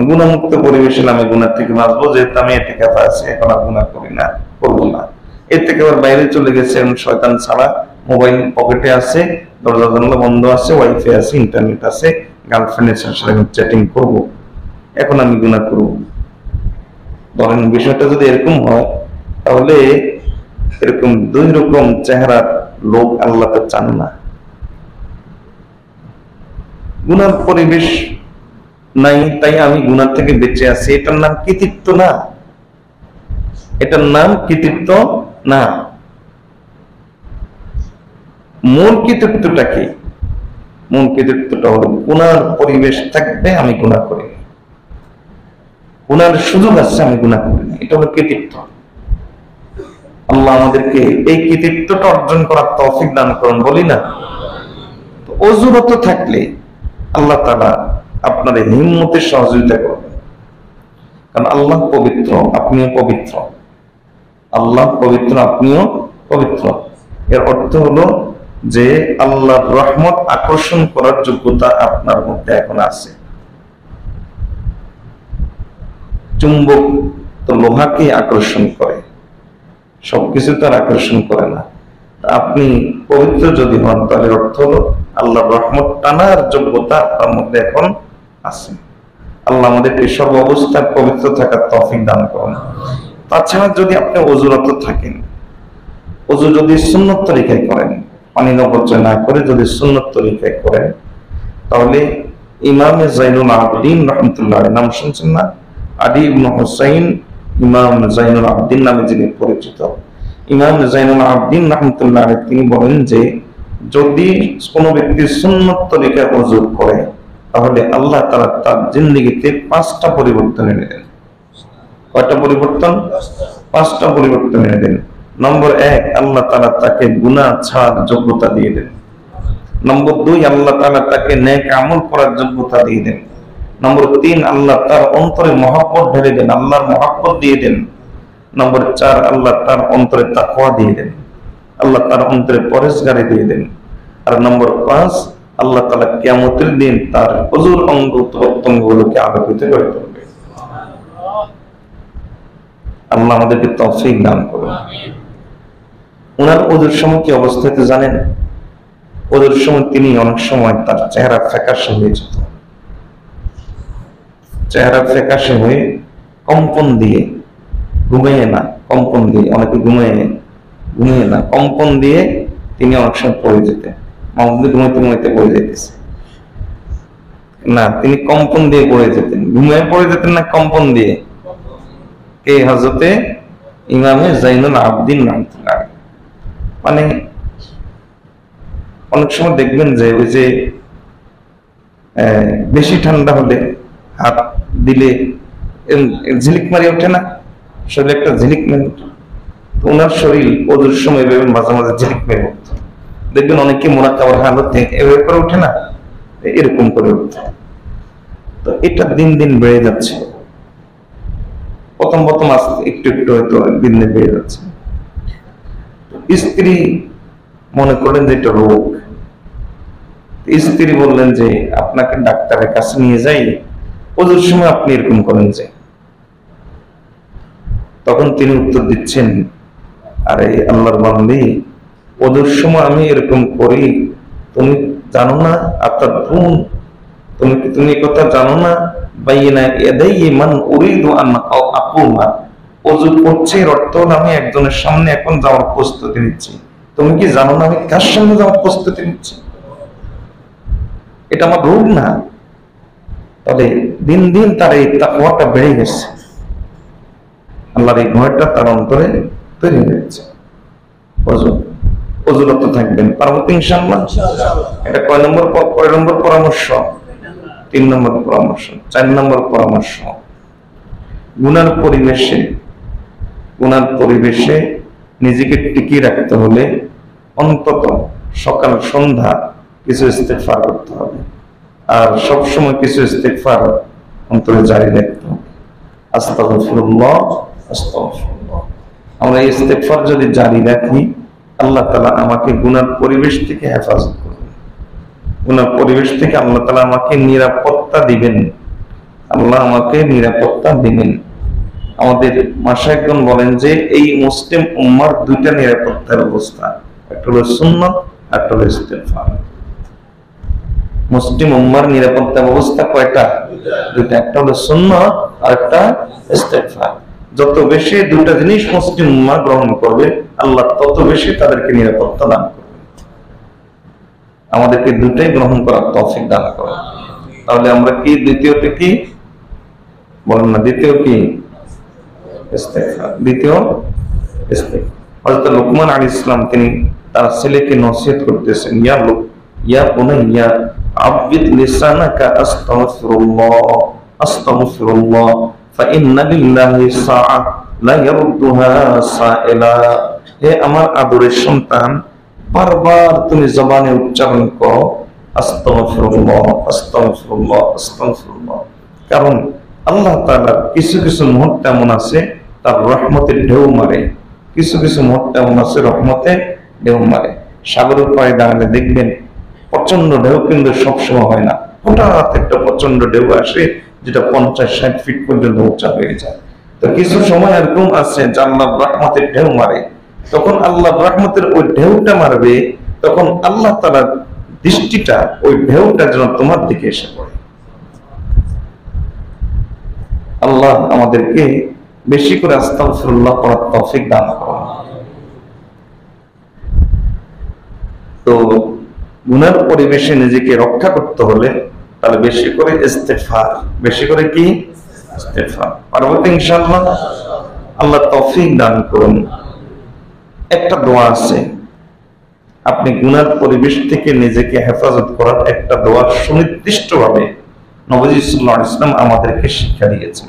গুনাহমুক্ত পরিবেশে আমি গুনাহ থেকে বাঁচবো, যেহেতু আমি এতে কাছে আছি, এখন আর গুনাহ করি না, করবো না। এর থেকে আবার বাইরে চলে গেছে, শয়তান ছাড়া মোবাইল পকেটে আছে, দরজা জানলা বন্ধ আছে, ওয়াইফাই আছে, ইন্টারনেট আছে, গার্লফ্রেন্ডের সাথে চ্যাটিং করবো, এখন আমি গুনাহ করবো। ধরেন বিষয়টা যদি এরকম হয়, তাহলে এরকম 2 রকম চেহারার লোক আল্লাহ তো চান না। গুনার পরিবেশ নাই, তাই আমি গুনার থেকে বেঁচে আছি, এটার নাম কৃতিত্ব না। এটার নাম কৃতিত্ব না। মূল কৃতিত্বটা কি? মূল কৃতিত্বটা হলো গুনার পরিবেশ থাকবে, আমি গুনাহ করি, গুনার সুযোগ আছে, আমি গুনাহ করি না, এটা হলো কৃতিত্ব। আল্লাহ আমাদেরকে এই কৃতিত্বটা অর্জন করার তৌফিক দান করুন, বলি না? অজুরত থাকলে আল্লাহ তাআলা আপনার হিম্মতের সহযোগিতা করবেন। কারণ আল্লাহ পবিত্র, আপনিও পবিত্র। আল্লাহ পবিত্র, আপনিও পবিত্র। এর অর্থ হলো যে আল্লাহর রহমত আকর্ষণ করার যোগ্যতা আপনার মধ্যে এখন আছে। চুম্বক তো লোহাকে আকর্ষণ করে, সবকিছু তার আকর্ষণ করে না। আপনি পবিত্র যদি হন, তাহলে অর্থ হলো আল্লাহর রহমত টানার যোগ্যতা আপনার মধ্যে এখন আছে। আল্লাহ আমাদেরকে সব অবস্থায় পবিত্র থাকার তৌফিক দান করুন। তাছাড়া যদি আপনি অজুরত থাকেন, অজু যদি সুন্নত তরিকায় করেন, পানি অপচয় না করে যদি সুন্নত তরিকায় করেন, তাহলে ইমাম জাইনুল আবদিন রাহমাতুল্লাহ আলাইহি নাম শুনছেন না? আদি ইবনে হুসাইন ইমাম জাইনুল আবদিন নামে যিনি পরিচিত, ইমাম জাইনুল আবদিন রাহমাতুল্লাহ আলাইহি তিনি বলেন যে যদি কোনো ব্যক্তি সুন্নত তরিকায় ওযু করে তাহলে আল্লাহ তাআলা তার জিন্দেগিতে 5টা পরিবর্তন এনে দেন। কয়টা পরিবর্তন? 5টা পরিবর্তন এনে দেন। নম্বর 1, আল্লাহ তাআলা তাকে গুনাহ ছাড়ার যোগ্যতা দিয়ে দেন। নম্বর 2, আল্লাহ তাআলা তাকে নেক আমল করার যোগ্যতা দিয়ে দেন। নম্বর 3, আল্লাহ তার অন্তরে মহব্বত ঢেলে দেন, আল্লাহর মহব্বত দিয়ে দেন। নম্বর 4, আল্লাহ তার অন্তরে তাকওয়া দিয়ে দেন, আল্লাহ তার অন্তরে পরহেজগারি দিয়ে দেন। আর নম্বর 5, আল্লাহ তাআলা কিয়ামতের দিন তার ওযুর অঙ্গ প্রত্যঙ্গগুলোকে আলোকিত করে তুলবে। আল্লাহ আমাদেরকে তৌফিক দান করুন। ওনার ওযুর সময় কি অবস্থা হতে জানেন? ওযুর সময় তিনি অনেক সময় তার চেহারা ফ্যাকাশে হয়ে যেত, চেহারা ফ্যাকাশে হয়ে কম্পন দিয়ে, ঘুমিয়ে না, কম্পন দিয়ে, অনেকে ঘুমিয়ে না, কম্পন দিয়ে তিনি অনেক সময় পড়ে যেতেন। মাহমুদ ঘুমাইতে ঘুমাইতে পড়ে যেতেছে না, তিনি কম্পন দিয়ে পড়ে যেতেন। ঘুমিয়ে পড়ে যেতেন না কম্পন দিয়ে? কে? হযরতে ইমামে জাইনুল আবদিন রাহমাতুল্লাহ। মানে অনেক সময় দেখবেন যে ওই যে বেশি ঠান্ডা হলে হাত দিলে ঝিলিক মারি ওঠে না, শরীরে একটা ঝিলিক মেরে ওঠে। ওনার শরীর ওযুর সময় এভাবে মাঝে মাঝে ঝিলিক মেরে উঠত। দেখবেন অনেকে মুরাক্কাবের হালতে এভাবে করে ওঠে না, এরকম করে উঠত। তো এটা দিন দিন বেড়ে যাচ্ছে, প্রথম প্রথম আস্তে একটু একটু হয়তো দিন দিন বেড়ে যাচ্ছে। স্ত্রী মনে করলেন যে এটা রোগ, স্ত্রী বললেন যে আপনাকে ডাক্তারের কাছে নিয়ে যাই, ওযুর সময় আপনি এরকম করেন যে। তখন তিনি উত্তর দিচ্ছেন, আরে আল্লাহর বান্দী, ওযুর সময় আমি এরকম করি, তুমি জানো না? আপনার বোন, তুমি কথা জানো না? বাইনা ইয়াদাইহি মান উরিদু আন আকুমা, ওযু করছে এর অর্থ হলো আমি একজনের সামনে এখন যাওয়ার প্রস্তুতি নিচ্ছি। তুমি কি জানো না আমি কার সামনে যাওয়ার প্রস্তুতি নিচ্ছি? এটা আমার রোগ না? তবে দিন দিন তার এই তাকওয়াটা বেড়ে গেছে, আল্লাহর এই ভয়টা তার অন্তরে তৈরি হয়েছে। ওযুরত থাকবেন, পারবো ইনশাআল্লাহ। এটা কয় নম্বর পরামর্শ? 3 নম্বর পরামর্শ। 4 নম্বর পরামর্শ, গুনার পরিবেশে নিজেকে টিকিয়ে রাখতে হলে অন্তত সকাল সন্ধ্যা কিছু ইস্তেগফার করতে হবে, আর সবসময় কিছু ইস্তেগফার অন্তরে জারি রাখতে হবে। আস্তাগফিরুল্লাহ, আস্তাগফিরুল্লাহ। আমরা এই ইস্তেগফার যদি জারি রাখি, আল্লাহ তাআলা আমাকে গুনার পরিবেশ থেকে হেফাজত করবেন, গুনার পরিবেশ থেকে আল্লাহ তাআলা আমাকে নিরাপত্তা দিবেন, আল্লাহ আমাকে নিরাপত্তা দিবেন। আমাদের মাশায়েখগণ বলেন যে এই মুসলিম উম্মার 2টা নিরাপত্তার অবস্থা, একটা হলো সুন্নাত, একটা হলো ইস্তেগফার। মুসলিম উম্মার নিরাপত্তা ব্যবস্থা কয়টা? 2টা, একটা হলো সুন্নাত আর একটা ইস্তেগফার। যত বেশি 2টা জিনিস মুসলিম উম্মাহ গ্রহণ করবে, আল্লাহ তত বেশি তাদেরকে নিরাপত্তা দান করবে। আমাদেরকে 2টাই গ্রহণ করার তৌফিক দান করুন। তাহলে আমরা কি দ্বিতীয়তে কি বলেন না? দ্বিতীয় কি? ইস্তেগফার। দ্বিতীয় ইস্তেগফার। হযরত লুকমান আলাইহিস সালাম তিনি তার ছেলেকে নসিহত করতেছেন, ইয়া বুনাইয়া আব্বিদ লিসানাকা আস্তাগফিরুল্লাহ আস্তাগফিরুল্লাহ ফাইন্না লিল্লাহি সাআ লা ইয়ারুদ্দুহা সাইলা। হে আমার আদরের সন্তান, বারবার তুমি জবানে উচ্চারণ করো আস্তাগফিরুল্লাহ আস্তাগফিরুল্লাহ আস্তাগফিরুল্লাহ, কারণ আল্লাহ তাআলা কিছু কিছু মুহূর্ত এমন আছে তার রহমতের ঢেউ মারে, কিছু কিছু মুহূর্ত এমন আছে রহমতের ঢেউ মারে। সাগরের পাড়ে দাঁড়ালে দেখবেন প্রচন্ড ঢেউ কিন্তু সবসময় হয় না, হঠাৎ একটা প্রচন্ড ঢেউ আসে যেটা 50-60 ফিট পর্যন্ত উঁচা হয়ে যায়। তো কিছু সময় এরকম আছে যে আল্লাহর রহমতের ঢেউ মারে, তখন আল্লাহর রহমতের ওই ঢেউটা মারবে, তখন আল্লাহ তাআলার দৃষ্টিটা ওই ঢেউটা যেন তোমার দিকে এসে পড়ে। আল্লাহ আমাদেরকে বেশি করে আস্তাগফিরুল্লাহ পড়ার তৌফিক দান করুন। তো গুনার পরিবেশে নিজেকে রক্ষা করতে হলে তাহলে বেশি করে ইস্তেগফার, বেশি করে কি ইস্তেগফার পারবো ইনশাআল্লাহ। আল্লাহ তৌফিক দান করুন। একটা দোয়া আছে, আপনি গুনার পরিবেশ থেকে নিজেকে হেফাজত করার একটা দোয়া সুনির্দিষ্টভাবে নবী সাল্লাল্লাহু আলাইহি ওয়াসাল্লাম আমাদেরকে শিক্ষা দিয়েছেন।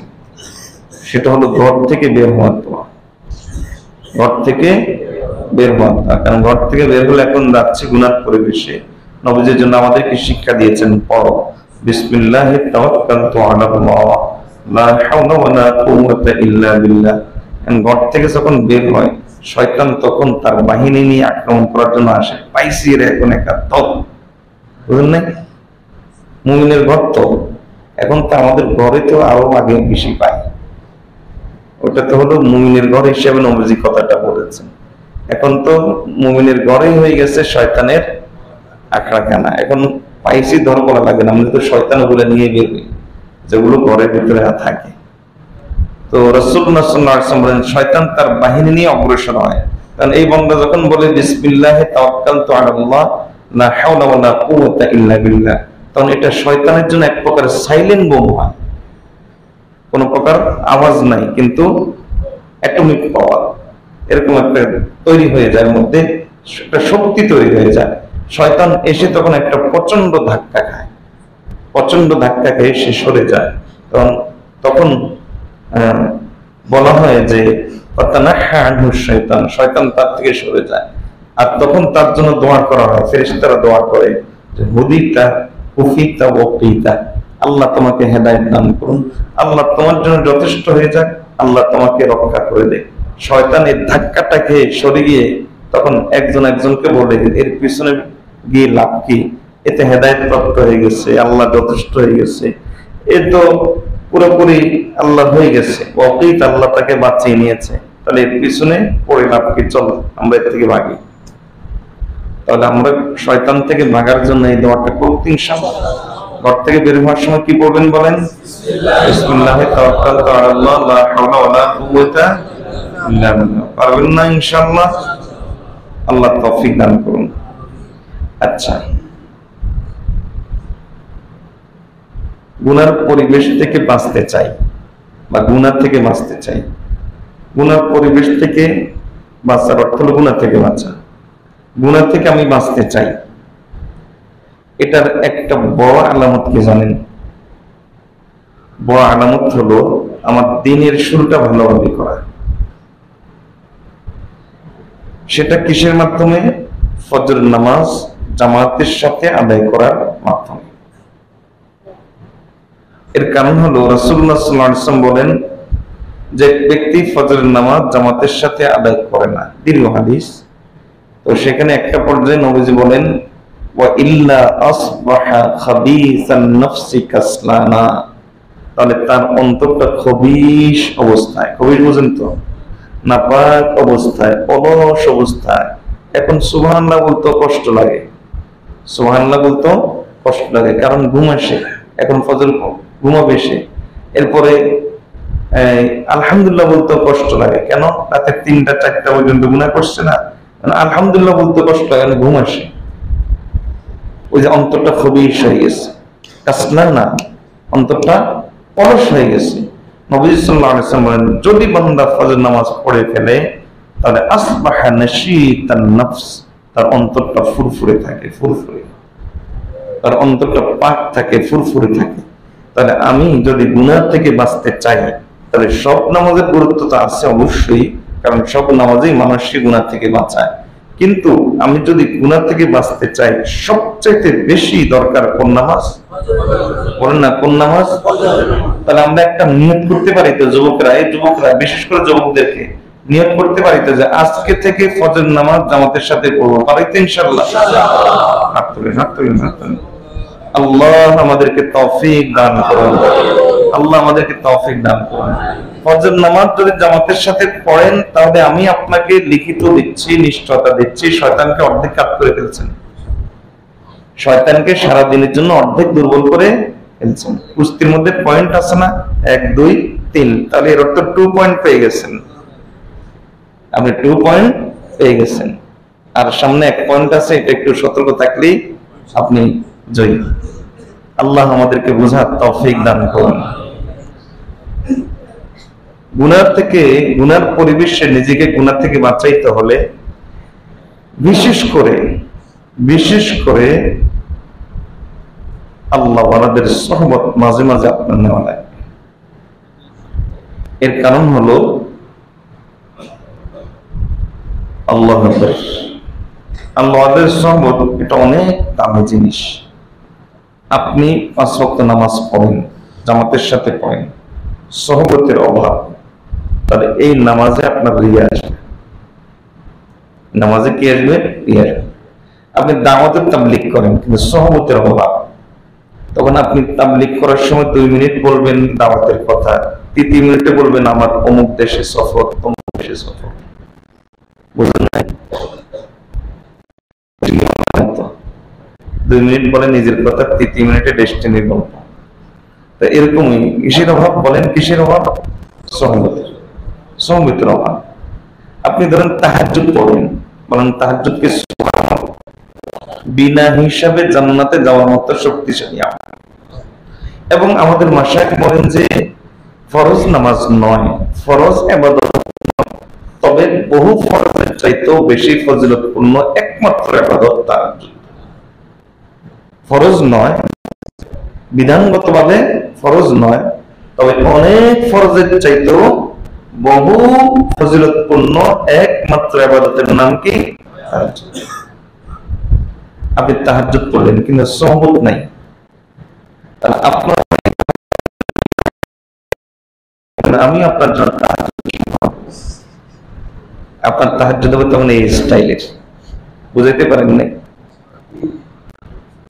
সেটা হলো ঘর থেকে বের হওয়ার দোয়া। ঘর থেকে বের হওয়ার দোয়া, কারণ ঘর থেকে বের হলে এখন যাচ্ছে গুনার পরিবেশে। নবীজির জন্য আমাদেরকে শিক্ষা দিয়েছেন, পড়ো বিসমিল্লাহি তাওয়াক্কালতু আলাল্লাহ লা হাওলা ওয়ালা কুওয়াতা ইল্লা বিল্লাহ। ঘর থেকে যখন বের হয়, শয়তান তখন তার বাহিনী নিয়ে আক্রমণ করার জন্য আসে। পাইছি এর এখন একটা তল, বুঝলেন না? মুমিনের ঘর তো এখন তো আমাদের ঘরে তো আরো আগে বেশি পাই। ওটা তো হলো মুমিনের ঘর হিসেবে নবীজি কথাটা বলেছেন। এখন তো মুমিনের ঘরেই হয়ে গেছে শয়তানের আখড়াখানা। এখন পাইছি ধর বলা লাগে না, আমরা তো শয়তান বলে নিয়ে বের হই, যেগুলো ঘরের ভিতরে থাকে। তো রাসূলুল্লাহ সাল্লাল্লাহু আলাইহি ওয়াসাল্লাম বলেন, শয়তান তার বাহিনী নিয়ে অগ্রসর হয়। কারণ এই বান্দা যখন বলে বিসমিল্লাহি তাওয়াক্কালতু আলাল্লাহ লা হাওলা ওয়ালা কুওয়াতা ইল্লা বিল্লাহ, তখন এটা শয়তানের জন্য এক প্রকার সাইলেন্ট বোম হয়। কোন প্রকার আওয়াজ নাই, কিন্তু অ্যাটমিক পাওয়ার এরকম একটা তৈরি হয়ে যায়, মধ্যে একটা শক্তি তৈরি হয়ে যায়। শয়তান এসে তখন একটা প্রচন্ড ধাক্কা খায়, প্রচন্ড ধাক্কা খেয়ে সে সরে যায়। তখন বলা হয় যে শয়তান শয়তান তার থেকে সরে যায়। আর তখন তার জন্য দোয়া করা হয়, ফেরেশতারা দোয়া করে যে হুদিতা হুফিতা ওয়াকিতা, আল্লাহ তোমাকে হেদায়েত দান করুন, আল্লাহ তোমার জন্য যথেষ্ট হয়ে যাক, আল্লাহ তোমাকে রক্ষা করে দেয়। শয়তান এই ধাক্কাটা খেয়ে সরে গিয়ে তখন একজন একজনকে বলে, এর পিছনে গিয়ে লাভ কি? এতে হেদায়েত প্রাপ্ত হয়ে গেছে, আল্লাহ যথেষ্ট হয়ে গেছে, এ তো পুরোপুরি আল্লাহ হয়ে গেছে, ওয়াকিত আল্লাহ তাকে বাঁচিয়ে নিয়েছে, তাহলে এর পিছনে পড়ে লাভ কি? চলো আমরা এর থেকে ভাগি। তাহলে আমরা শয়তান থেকে ভাগার জন্য এই দোয়াটা করব ইনশাআল্লাহ। ঘর থেকে বের হওয়ার সময় কি পড়বেন বলেন? বিসমিল্লাহি তাওয়াক্কালতু আলাল্লাহ লা হাওলা ওয়ালা কুওয়াতা ইল্লা বিল্লাহ। পারবেন না ইনশাআল্লাহ? আল্লাহ তৌফিক দান করুন। আচ্ছা, গুনার পরিবেশ থেকে বাঁচতে চাই বা গুনাহ থেকে বাঁচতে চাই। গুনার পরিবেশ থেকে বাঁচার অর্থ হলো গুনাহ থেকে বাঁচা। গুনাহ থেকে আমি বাঁচতে চাই, এটার একটা বড় আলামত কি জানেন? বড় আলামত হলো আমার দিনের শুরুটা ভালোভাবে করা। সেটা কিসের মাধ্যমে? ফজর নামাজ জামাতের সাথে আদায় করার মাধ্যমে। এর কারণ হলো রাসূলুল্লাহ সাল্লাল্লাহু আলাইহি ওয়াসাল্লাম বলেন, যে ব্যক্তি ফজরের নামাজ জামাতের সাথে আদায় করে না, দীর্ঘ হাদিস, তো সেখানে একটা পর্যায়ে নবীজি বলেন, ওয়া ইল্লা আসবাহা খাবিসান নাফসি কাসলানা, তাহলে তার অন্তরটা খবিশ অবস্থায়, খবিশ বুঝেন তো, নাপাক অবস্থায়, অলস অবস্থায়। এখন সুবহানাল্লাহ বলতে কষ্ট লাগে, সুবহানাল্লাহ বলতে কষ্ট লাগে, কারণ ঘুম আসে, এখন ফজর ঘুমাবে সে। এরপরে আলহামদুলিল্লাহ বলতে কষ্ট লাগে, কেন? রাতে 3টা 4টা পর্যন্ত গুনাহ করছে না, আলহামদুলিল্লাহ বলতে কষ্ট লাগে, ঘুম আসে। ওই যে অন্তরটা খবিশ হয়ে গেছে, কাসলান না, অন্তরটা অলস হয়ে গেছে। নবী সাল্লাল্লাহু আলাইহি ওয়াসাল্লাম বলেন, যদি বান্দা ফজর নামাজ পড়ে ফেলে, তাহলে আসবাহা নাশীতান নফস, তার অন্তরটা ফুরফুরে থাকে, ফুরফুরে, তার অন্তরটা পাক থাকে, ফুরফুরে থাকে। তাহলে আমি যদি গুনাহ থেকে বাঁচতে চাই, তাহলে সব নামাজের গুরুত্ব তো আছে অবশ্যই, কারণ সব নামাজেই মানুষকে গুনাহ থেকে বাঁচায়। কিন্তু আমি যদি গুনাহ থেকে বাঁচতে চাই, সবচেয়ে বেশি দরকার কোন নামাজ? বলেন না, কোন নামাজ? তাহলে আমরা একটা নিয়ত করতে পারি তো, যুবকরা, এই যুবকরা বিশেষ করে যুবকদেরকে নিয়ত করতে পারি তো, যে আজকে থেকে ফজর নামাজ জামাতের সাথে পড়বো, পারি তো ইনশাআল্লাহ? হাত তুলে, হাত তুলে, হাত তুলে। আল্লাহ আমাদেরকে তৌফিক দান করুন, আল্লাহ আমাদেরকে তৌফিক দান করুন। ফজর নামাজ যদি জামাতের সাথে পড়েন, তাহলে আমি আপনাকে লিখিত দিচ্ছি, নিশ্চয়তা দিচ্ছি, শয়তানকে অর্ধেক কাট করে ফেলছেন, শয়তানকে সারা দিনের জন্য অর্ধেক দুর্বল করে ফেলছেন। কুস্তির মধ্যে পয়েন্ট আছে না, 1 2 3, তাহলে এর অর্থ 2 পয়েন্ট পেয়ে গেছেন, আপনি 2 পয়েন্ট পেয়ে গেছেন। আর সামনে 1 পয়েন্ট আছে, এটা একটু সতর্ক থাকলেই আপনি জয়ী। আল্লাহ আমাদেরকে বোঝার তৌফিক দান করুন। গুনাহ থেকে, গুনার পরিবেশে নিজেকে গুনাহ থেকে বাঁচাইতে হলে বিশেষ করে আল্লাহ ওয়ালাদের সহবত মাঝে মাঝে আপনার নেওয়া লাগবে। এর কারণ হলো আল্লাহর সহবত এটা অনেক দামি জিনিস। আপনি 5 ওয়াক্ত নামাজ পড়েন, জামাতের সাথে পড়েন, সহবতের অভাব, তাহলে এই নামাজে আপনার রিয়া আসবে। নামাজে কি আসবে? রিয়া আসবে। আপনি দাওয়াতের তাবলীগ করেন কিন্তু সহবতের অভাব, তখন আপনি তাবলীগ করার সময় 2 মিনিট বলবেন দাওয়াতের কথা, 3 মিনিটে বলবেন আমার অমুক দেশে সফর, অমুক দেশে সফর। বুঝলেন না? 2 মিনিট বলে নিজের কথা, 3 মিনিটে ডেস্টিনির গল্প। তো এরকমই কিসের অভাব বলেন? কিসের অভাব? সহবতের অভাব। আপনি ধরেন তাহাজ্জুদ পড়েন, বলেন তাহাজ্জুদকে বিনা হিসাবে জান্নাতে যাওয়ার মতো শক্তিশালী আমল। এবং আমাদের মাশায়েখ বলেন যে ফরজ নামাজ নয়, ফরজ ইবাদত, তবে বহু ফরজের চাইতেও বেশি ফজিলতপূর্ণ একমাত্র ইবাদত তাহাজ্জুদ। ফরজ নয়, বিধানগতভাবে ফরজ নয়, তবে অনেক ফরজের চাইতেও বহু ফজিলতপূর্ণ একমাত্র ইবাদতের নাম কি? তাহাজ্জুদ। আপনি তাহাজ্জুদ পড়লেন কিন্তু সহবত নাই, তাহলে আমি আপনার জন্য আপনার তাহাজ্জুদ হবে তখন এই স্টাইলের, বুঝাইতে পারেন নাই?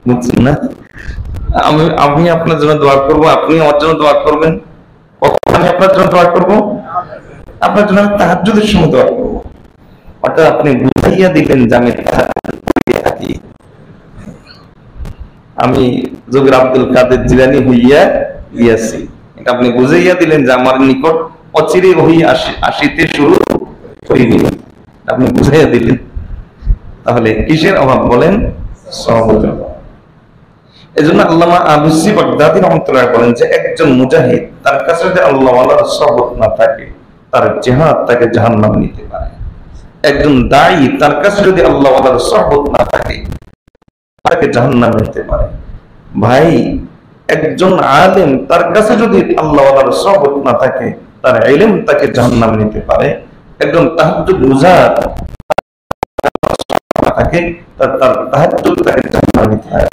বুঝছেন না? আমি আপনার জন্য দোয়া করবো, আপনি আমার জন্য দোয়া করবেন। আমি আপনার জন্য দোয়া করবো, আপনার জন্য আমি তাহাজ্জুদের সময় দোয়া করবো। অর্থাৎ আপনি বুঝাইয়া দিলেন যে আমি তাহাজ্জুদ করিয়া থাকি, আমি যোগের আব্দুল কাদের জিলানী হইয়া গিয়াছি। এটা আপনি বুঝাইয়া দিলেন যে আমার নিকট অচিরে হইয়া আসিতে শুরু হইবে, আপনি বুঝাইয়া দিলেন। তাহলে কিসের অভাব বলেন? সহবতের অভাব। এজন্য আল্লামা আলুসি বাগদাদী রাহমাতুল্লাহ বলেন যে একজন মুজাহিদ, তার কাছে যদি আল্লাহ ওয়ালার সহবত না থাকে, তার জিহাদ তাকে জাহান্নামে নিতে পারে। একজন দায়ী, তার কাছে যদি আল্লাহ ওয়ালার সহবত না থাকে, তাকে জাহান্নামে নিতে পারে। ভাই, একজন আলেম, তার কাছে যদি আল্লাহ ওয়ালার সহবত না থাকে, তার ইলম তাকে জাহান্নামে নিতে পারে। একজন তাহাজ্জুদ গুজার থাকে, তার তাহাজ্জুদ তাকে জাহান্নামে নিতে পারে।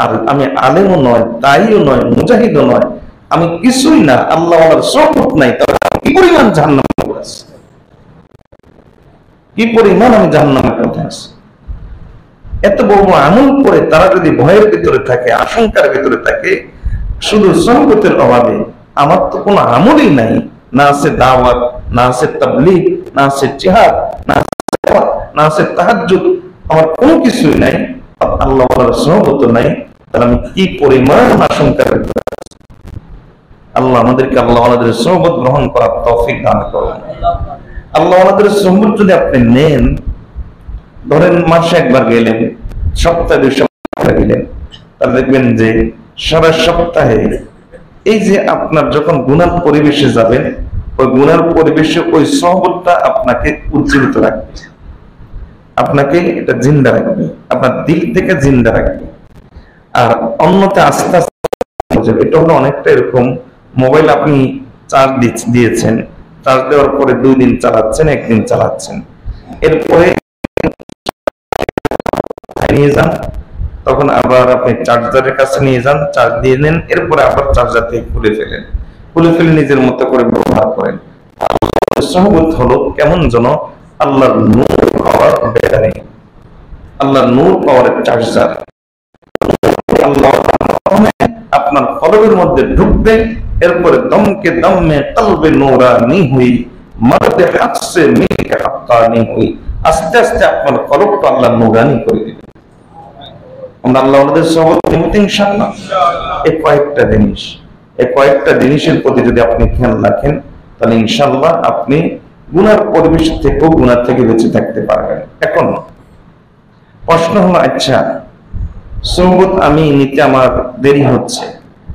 আর আমি আলেমও নয়, দায়ীও নয়, মুজাহিদও নয়, আমি কিছুই না, আল্লাহ ওয়ালার সহবত নাই, তাহলে কি পরিমাণ জাহান্নামে আছি, কি পরিমাণ আমি জাহান্নামের পথে আছি। এত বড় আমল করে তারা যদি ভয়ের ভিতরে থাকে, আশঙ্কার ভিতরে থাকে, শুধু সহবতের অভাবে, আমার তো কোনো আমলই নাই, না আছে দাওয়াত, না আছে তাবলীগ, না আছে জিহাদ, না আছে তাহাজ্জুদ, আমার কোনো কিছুই নাই, আল্লাহ ওয়ালার সহবত নাই, তাহলে আমি কি পরিমাণ আশঙ্কার ভিতরে আছি। আল্লাহ আমাদেরকে আল্লাহ ওয়ালাদের সহবত গ্রহণ করার তৌফিক দান করুন। আল্লাহ ওয়ালাদের সহবত যদি আপনি নেন, ধরেন মাসে একবার গেলেন, সপ্তাহে 2 সপ্তাহ গেলেন, তাহলে দেখবেন যে সারা সপ্তাহে এই যে আপনার যখন গুনার পরিবেশে যাবেন, ওই গুনার পরিবেশে ওই সহবতটা আপনাকে উজ্জীবিত রাখবে, আপনাকে এটা জিন্দা রাখবে, আপনার দিল থেকে জিন্দা রাখবে। আর অন্যতে আস্তে আস্তে, এটা হলো অনেকটা এরকম, মোবাইল আপনি চার্জ দিয়েছেন, চার্জ দেওয়ার পরে 2 দিন চালাচ্ছেন, 1 দিন চালাচ্ছেন, এরপরে নিয়ে যান, তখন আবার আপনি চার্জারের কাছে নিয়ে যান, চার্জ দিয়ে নেন, এরপরে আবার চার্জার থেকে খুলে ফেলে নিজের মতো করে ব্যবহার করেন। সহবত হলো কেমন যেন আল্লাহর নূর পাওয়ার ব্যাটারি, আল্লাহর নূর পাওয়ারের চার্জার। আল্লাহ আপনার কলবের মধ্যে ঢুকবে, এরপরে দমকে দমে কলবে নূরানি হুই, মর্দে হাত সে মিলকে হাক্কানি হুই, আস্তে আস্তে আপনার কলবটা আল্লাহ নূরানি করে দিবে। আমরা আল্লাহ ওয়ালাদের সহবত নিব ইনশাআল্লাহ। এই কয়েকটা জিনিস, এই কয়েকটা জিনিসের প্রতি যদি আপনি খেয়াল রাখেন, তাহলে ইনশাআল্লাহ আপনি গুনার পরিবেশ থেকেও গুনার থেকে বেঁচে থাকতে পারবেন। এখন প্রশ্ন হলো, আচ্ছা সোহবত আমি নিতে আমার দেরি হচ্ছে,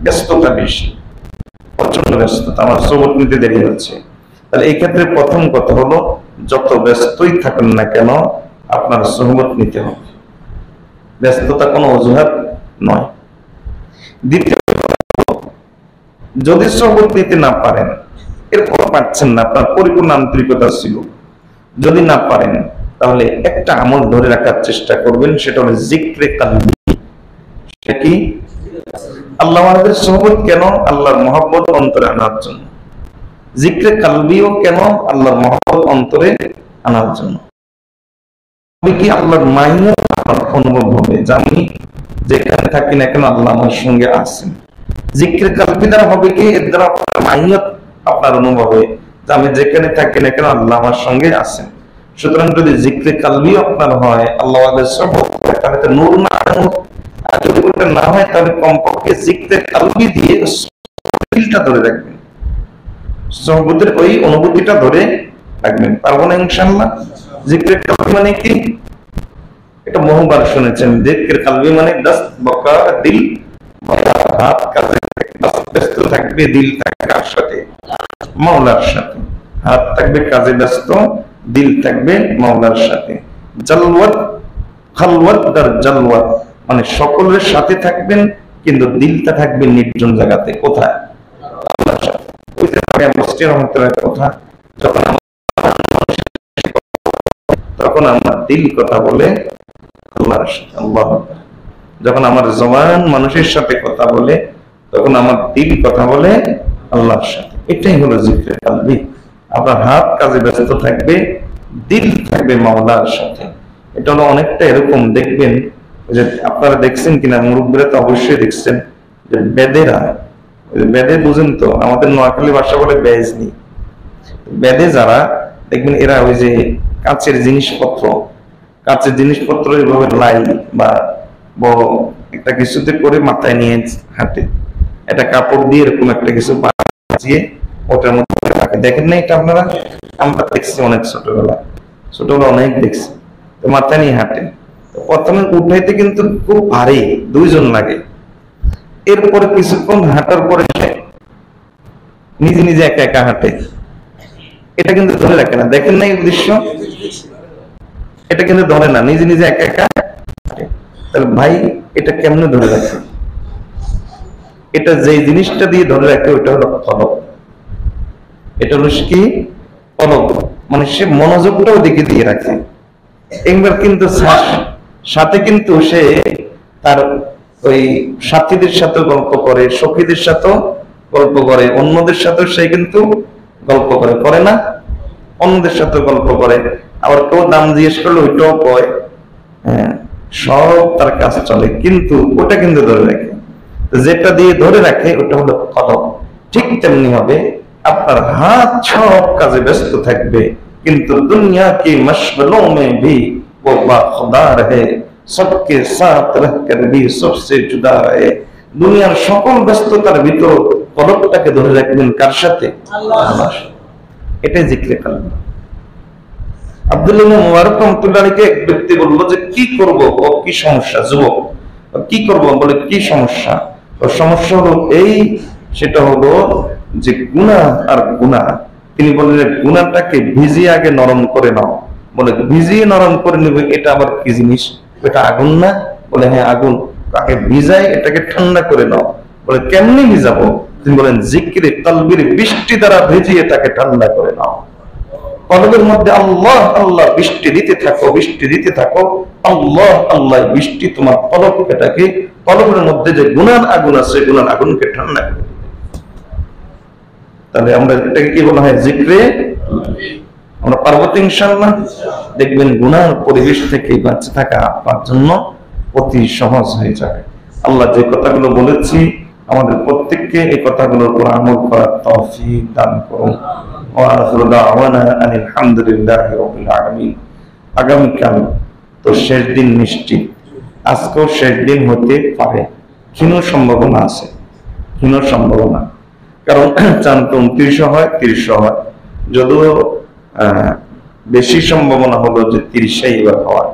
ব্যস্ততা বেশি, প্রচন্ড ব্যস্ততা, আমার সোহবত নিতে দেরি হচ্ছে, তাহলে এই ক্ষেত্রে প্রথম কথা হলো, যত ব্যস্তই থাকেন না কেন আপনার সোহবত নিতে হবে। ব্যস্ততা কোনো অজুহাত নয়। দ্বিতীয়, যদি সোহবত নিতে না পারেন, এরপর পারছেন না, আপনার পরিপূর্ণ আন্তরিকতা ছিল, যদি না পারেন তাহলে একটা আমল ধরে রাখার চেষ্টা করবেন, সেটা হলো জিক্রে কালবি। সেটা কি? আল্লাহ আমাদের সোহবত কেন? আল্লাহর মহব্বত অন্তরে আনার জন্য। জিক্রে কালবিও কেন? আল্লাহর মহব্বত অন্তরে আনার জন্য। কি আল্লাহর মাইয়াত অনুভব হবে, যে আমি যেখানে থাকি না কেন আল্লাহ আমার সঙ্গে আছেন। জিক্রে কালবি দ্বারা হবে কি? এর দ্বারা আপনার মাইয়াত আপনার অনুভব হবে, যে আমি যেখানে থাকি না কেন আল্লাহ আমার সঙ্গে আছেন। সুতরাং যদি জিক্রে কালবি আপনার হয়, আল্লাহ আমাদের সোহবত হয়, তাহলে তো নূর না নূর। আর যদি ওটা না হয় তাহলে কমপক্ষে জিক্রে কালবি দিয়ে দিলটা ধরে রাখবেন, সোহবতের ওই অনুভূতিটা ধরে রাখবেন। পারবো না ইনশাআল্লাহ? জিক্রে কালবি মানে কি? এটা বহুবার শুনেছেন। জিক্রে কালবি মানে দস্ত বকা দিল, হাত কাজে ব্যস্ত থাকবে, দিল থাকবে কার সাথে? মাওলার সাথে। হাত থাকবে কাজে ব্যস্ত, দিল থাকবে মাওলার সাথে। জালওয়াত খালওয়াত দার জালওয়াত মানে সকলের সাথে থাকবেন, কিন্তু দিলটা থাকবে নির্জন জায়গাতে। কোথায়? আল্লাহর সাথে। ওইটা মুফতি রহমাতুল্লাহ কথা, তখন আমার দিল কথা বলে আল্লাহর সাথে। আল্লাহ যখন আমার জবান মানুষের সাথে কথা বলে, তখন আমার দিল কথা বলে আল্লাহর সাথে। এটাই হলো জিক্রে কালবি। আপনার হাত কাজে ব্যস্ত থাকবে, দিল থাকবে মাওলার সাথে। এটা হলো অনেকটা এরকম, দেখবেন যে আপনারা দেখছেন কিনা, মুরব্বীরা তো অবশ্যই দেখছেন, যে বেদেরা, বেদে বুঝেন তো, আমাদের নোয়াখালী ভাষা বলে বেজনি। বেদে যারা দেখবেন, এরা ওই যে কাঁচের জিনিসপত্র এভাবে লাই বা বড় একটা কিছুতে করে মাথায় নিয়ে হাঁটে, একটা কাপড় দিয়ে এরকম একটা কিছু বাঁচিয়ে ওটার মধ্যে রাখে। দেখেন না এটা আপনারা? আমরা দেখছি অনেক ছোটবেলা অনেক দেখছি। তো মাথায় নিয়ে হাঁটে, প্রথমে উঠাইতে কিন্তু খুব ভারী, দুইজন লাগে। এরপরে কিছুক্ষণ হাঁটার পরে নিজে নিজে একা একা হাঁটে। এটা কিন্তু ধরে রাখে না। দেখেন না এই দৃশ্য? এটা কিন্তু ধরে না, নিজে নিজে একা একা হাঁটে। তাহলে ভাই এটা কেমনে ধরে রাখে? এটা যে জিনিসটা দিয়ে ধরে রাখে ওটা হলো কলব। এটা হলো কি? কলব। মানে সে মনোযোগটাও দিকে দিয়ে রাখে। একবার কিন্তু সাথে কিন্তু সে তার ওই সাথীদের সাথে গল্প করে, সখীদের সাথেও গল্প করে, অন্যদের সাথেও সে কিন্তু গল্প করে না? অন্যদের সাথে গল্প করে, আবার কেউ দাম জিজ্ঞেস করলে ওইটাও কয়। হ্যাঁ, সব তার কাজ চলে, কিন্তু ওটা কিন্তু ধরে রাখে। যেটা দিয়ে ধরে রাখে ওটা হলো কলব। ঠিক তেমনি হবে আপনার হাত সব কাজে ব্যস্ত থাকবে, কিন্তু দুনিয়া কি মশগलों में भी वो बाखुदा रहे, सबके साथ रहकर भी सबसे जुदा रहे। দুনিয়ার সকল ব্যস্ততার ভিতর কলবটাকে ধরে রাখবেন কার সাথে? আল্লাহর সাথে। এটাই জিক্রে কালবি। আব্দুল্লাহ ইবনে মুবারক রাহমাতুল্লাহ আলাইহি এক ব্যক্তি বলল যে কি করব, ও কি সমস্যা, যুবক কি করব? বলে কি সমস্যা? ও সমস্যা হলো এই, সেটা হলো যে গুনাহ আর গুনাহ। তিনি বললেন গুনাহটাকে ভিজিয়ে আগে নরম করে নাও। বলে ভিজিয়ে নরম করে নেবে, এটা আবার কি জিনিস? এটা আগুন না? বলে হ্যাঁ আগুন। তাকে ভিজাই, এটাকে ঠান্ডা করে নাও। বলে কেমনি ভিজাবো? তিনি বলেন জিক্রে কালবির বৃষ্টি দ্বারা ভিজিয়ে তাকে ঠান্ডা করে নাও। কলবের মধ্যে আল্লাহ আল্লাহ বৃষ্টি দিতে থাকো, বৃষ্টি দিতে থাকো, আল্লাহ আল্লাহ বৃষ্টি তোমার কলবটাকে, কলবের মধ্যে যে গুনার আগুন আছে গুনার আগুনকে ঠান্ডা করে। তাহলে আমরা এটাকে কি বলা হয়? জিক্রে। আমরা পারবো তো ইনশাআল্লাহ? দেখবেন গুনার পরিবেশ থেকে বাঁচে থাকা আপনার জন্য অতি সহজ হয়ে যাবে। আল্লাহ যে কথাগুলো বলেছি আমাদের প্রত্যেককে এই কথাগুলোর উপর আমল করার তৌফিক দান করুন। আলহামদুলিল্লাহি রাব্বিল আলামিন। আগামীকাল তো শেষ দিন নিশ্চিত, আজকেও শেষ দিন হতে পারে, ক্ষীণ সম্ভাবনা আছে, ক্ষীণ সম্ভাবনা, কারণ চান তো 29 হয় 30 হয়, যদিও বেশি সম্ভাবনা হলো যে 30 এবার হওয়ার।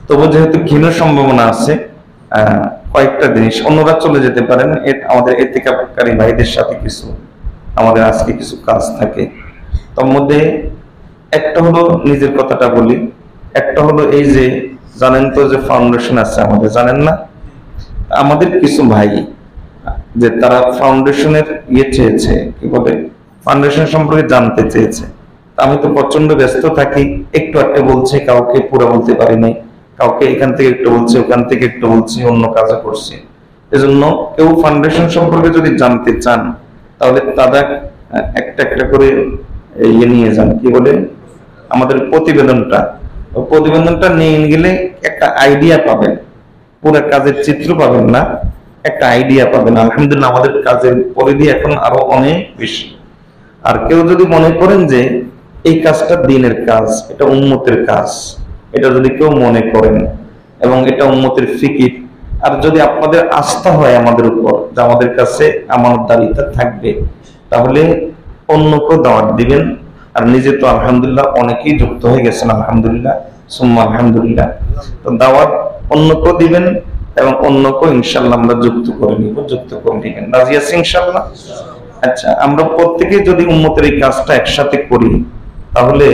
তবু যেহেতু ক্ষীণ সম্ভাবনা আছে, কয়েকটা জিনিস অন্যরা চলে যেতে পারেন, আমাদের ইতিকাফকারী ভাইদের সাথে কিছু আমাদের আজকে কিছু কাজ থাকে। তার মধ্যে একটা হলো নিজের কথাটা বলি, একটা হলো এই যে জানেন তো যে ফাউন্ডেশন আছে আমাদের, জানেন না? আমাদের কিছু ভাই যে তারা ফাউন্ডেশনের চেয়েছে, কি বলে, ফাউন্ডেশন সম্পর্কে জানতে চেয়েছে। আমি তো প্রচন্ড ব্যস্ত থাকি, একটু একটা বলছি, কাউকে পুরো বলতে পারিনি, কাউকে এখান থেকে একটু বলছি, ওখান থেকে একটু বলছি, অন্য কাজে করছি। এজন্য কেউ ফাউন্ডেশন সম্পর্কে যদি জানতে চান তাহলে তারা একটা একটা করে নিয়ে যান, কি বলে, আমাদের প্রতিবেদনটা নিয়ে গেলে একটা আইডিয়া পাবেন, পুরো কাজের চিত্র পাবেন না, একটা আইডিয়া পাবেন। আলহামদুলিল্লাহ আমাদের কাজের পরিধি এখন আরো অনেক বেশি। আর কেউ যদি মনে করেন যে এই কাজটা দ্বীনের কাজ, এটা উম্মতের কাজ, এটা যদি কেউ মনে করেন এবং এটা উম্মতের ফিকির, আর যদি আপনাদের আস্থা হয় আমাদের উপর যে আমাদের কাছে আমানতদারিতা থাকবে, তাহলে অন্যকেও দাওয়াত দিবেন। আর নিজে তো আলহামদুলিল্লাহ অনেকেই যুক্ত হয়ে গেছেন, আলহামদুলিল্লাহ সুম্মা আলহামদুলিল্লাহ। তো দাওয়াত অন্যকেও দিবেন এবং অন্যকেও ইনশাআল্লাহ আমরা যুক্ত করে নিবেন। রাজি আছি ইনশাআল্লাহ? আচ্ছা, আমরা প্রত্যেকে যদি উম্মতের এই কাজটা একসাথে করি তাহলে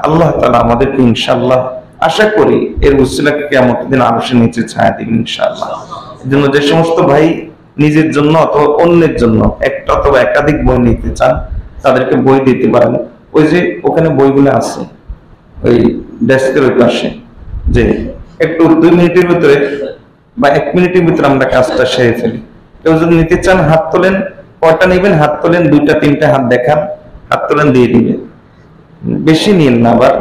আল্লাহ তাআলা আমাদেরকে ইনশাআল্লাহ, আশা করি এর উসিলাকে কিয়ামতের দিন আরশের নিচে ছায়া দিবেন ইনশাআল্লাহ। এজন্য যে সমস্ত ভাই নিজের জন্য অথবা অন্যের জন্য একটা অথবা একাধিক বই নিতে চান তাদেরকে বই দিতে পারেন। ওই যে ওখানে বইগুলো আছে ওই ডেস্কের ওই পাশে, যে একটু 2 মিনিটের ভিতরে বা 1 মিনিটের ভিতরে আমরা কাজটা সেরে ফেলি। কেউ যদি নিতে চান হাত তোলেন, কয়টা নেবেন হাত তোলেন, 2টা 3টা হাত দেখান, হাত তোলেন, দিয়ে দিবেন। বেশি নিন না, আবার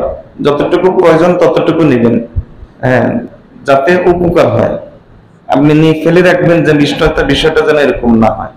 যতটুকু প্রয়োজন ততটুকু নেবেন, হ্যাঁ, যাতে উপকার হয়। আপনি নিয়ে ফেলে রাখবেন যে বিষয়টা যেন এরকম না হয়।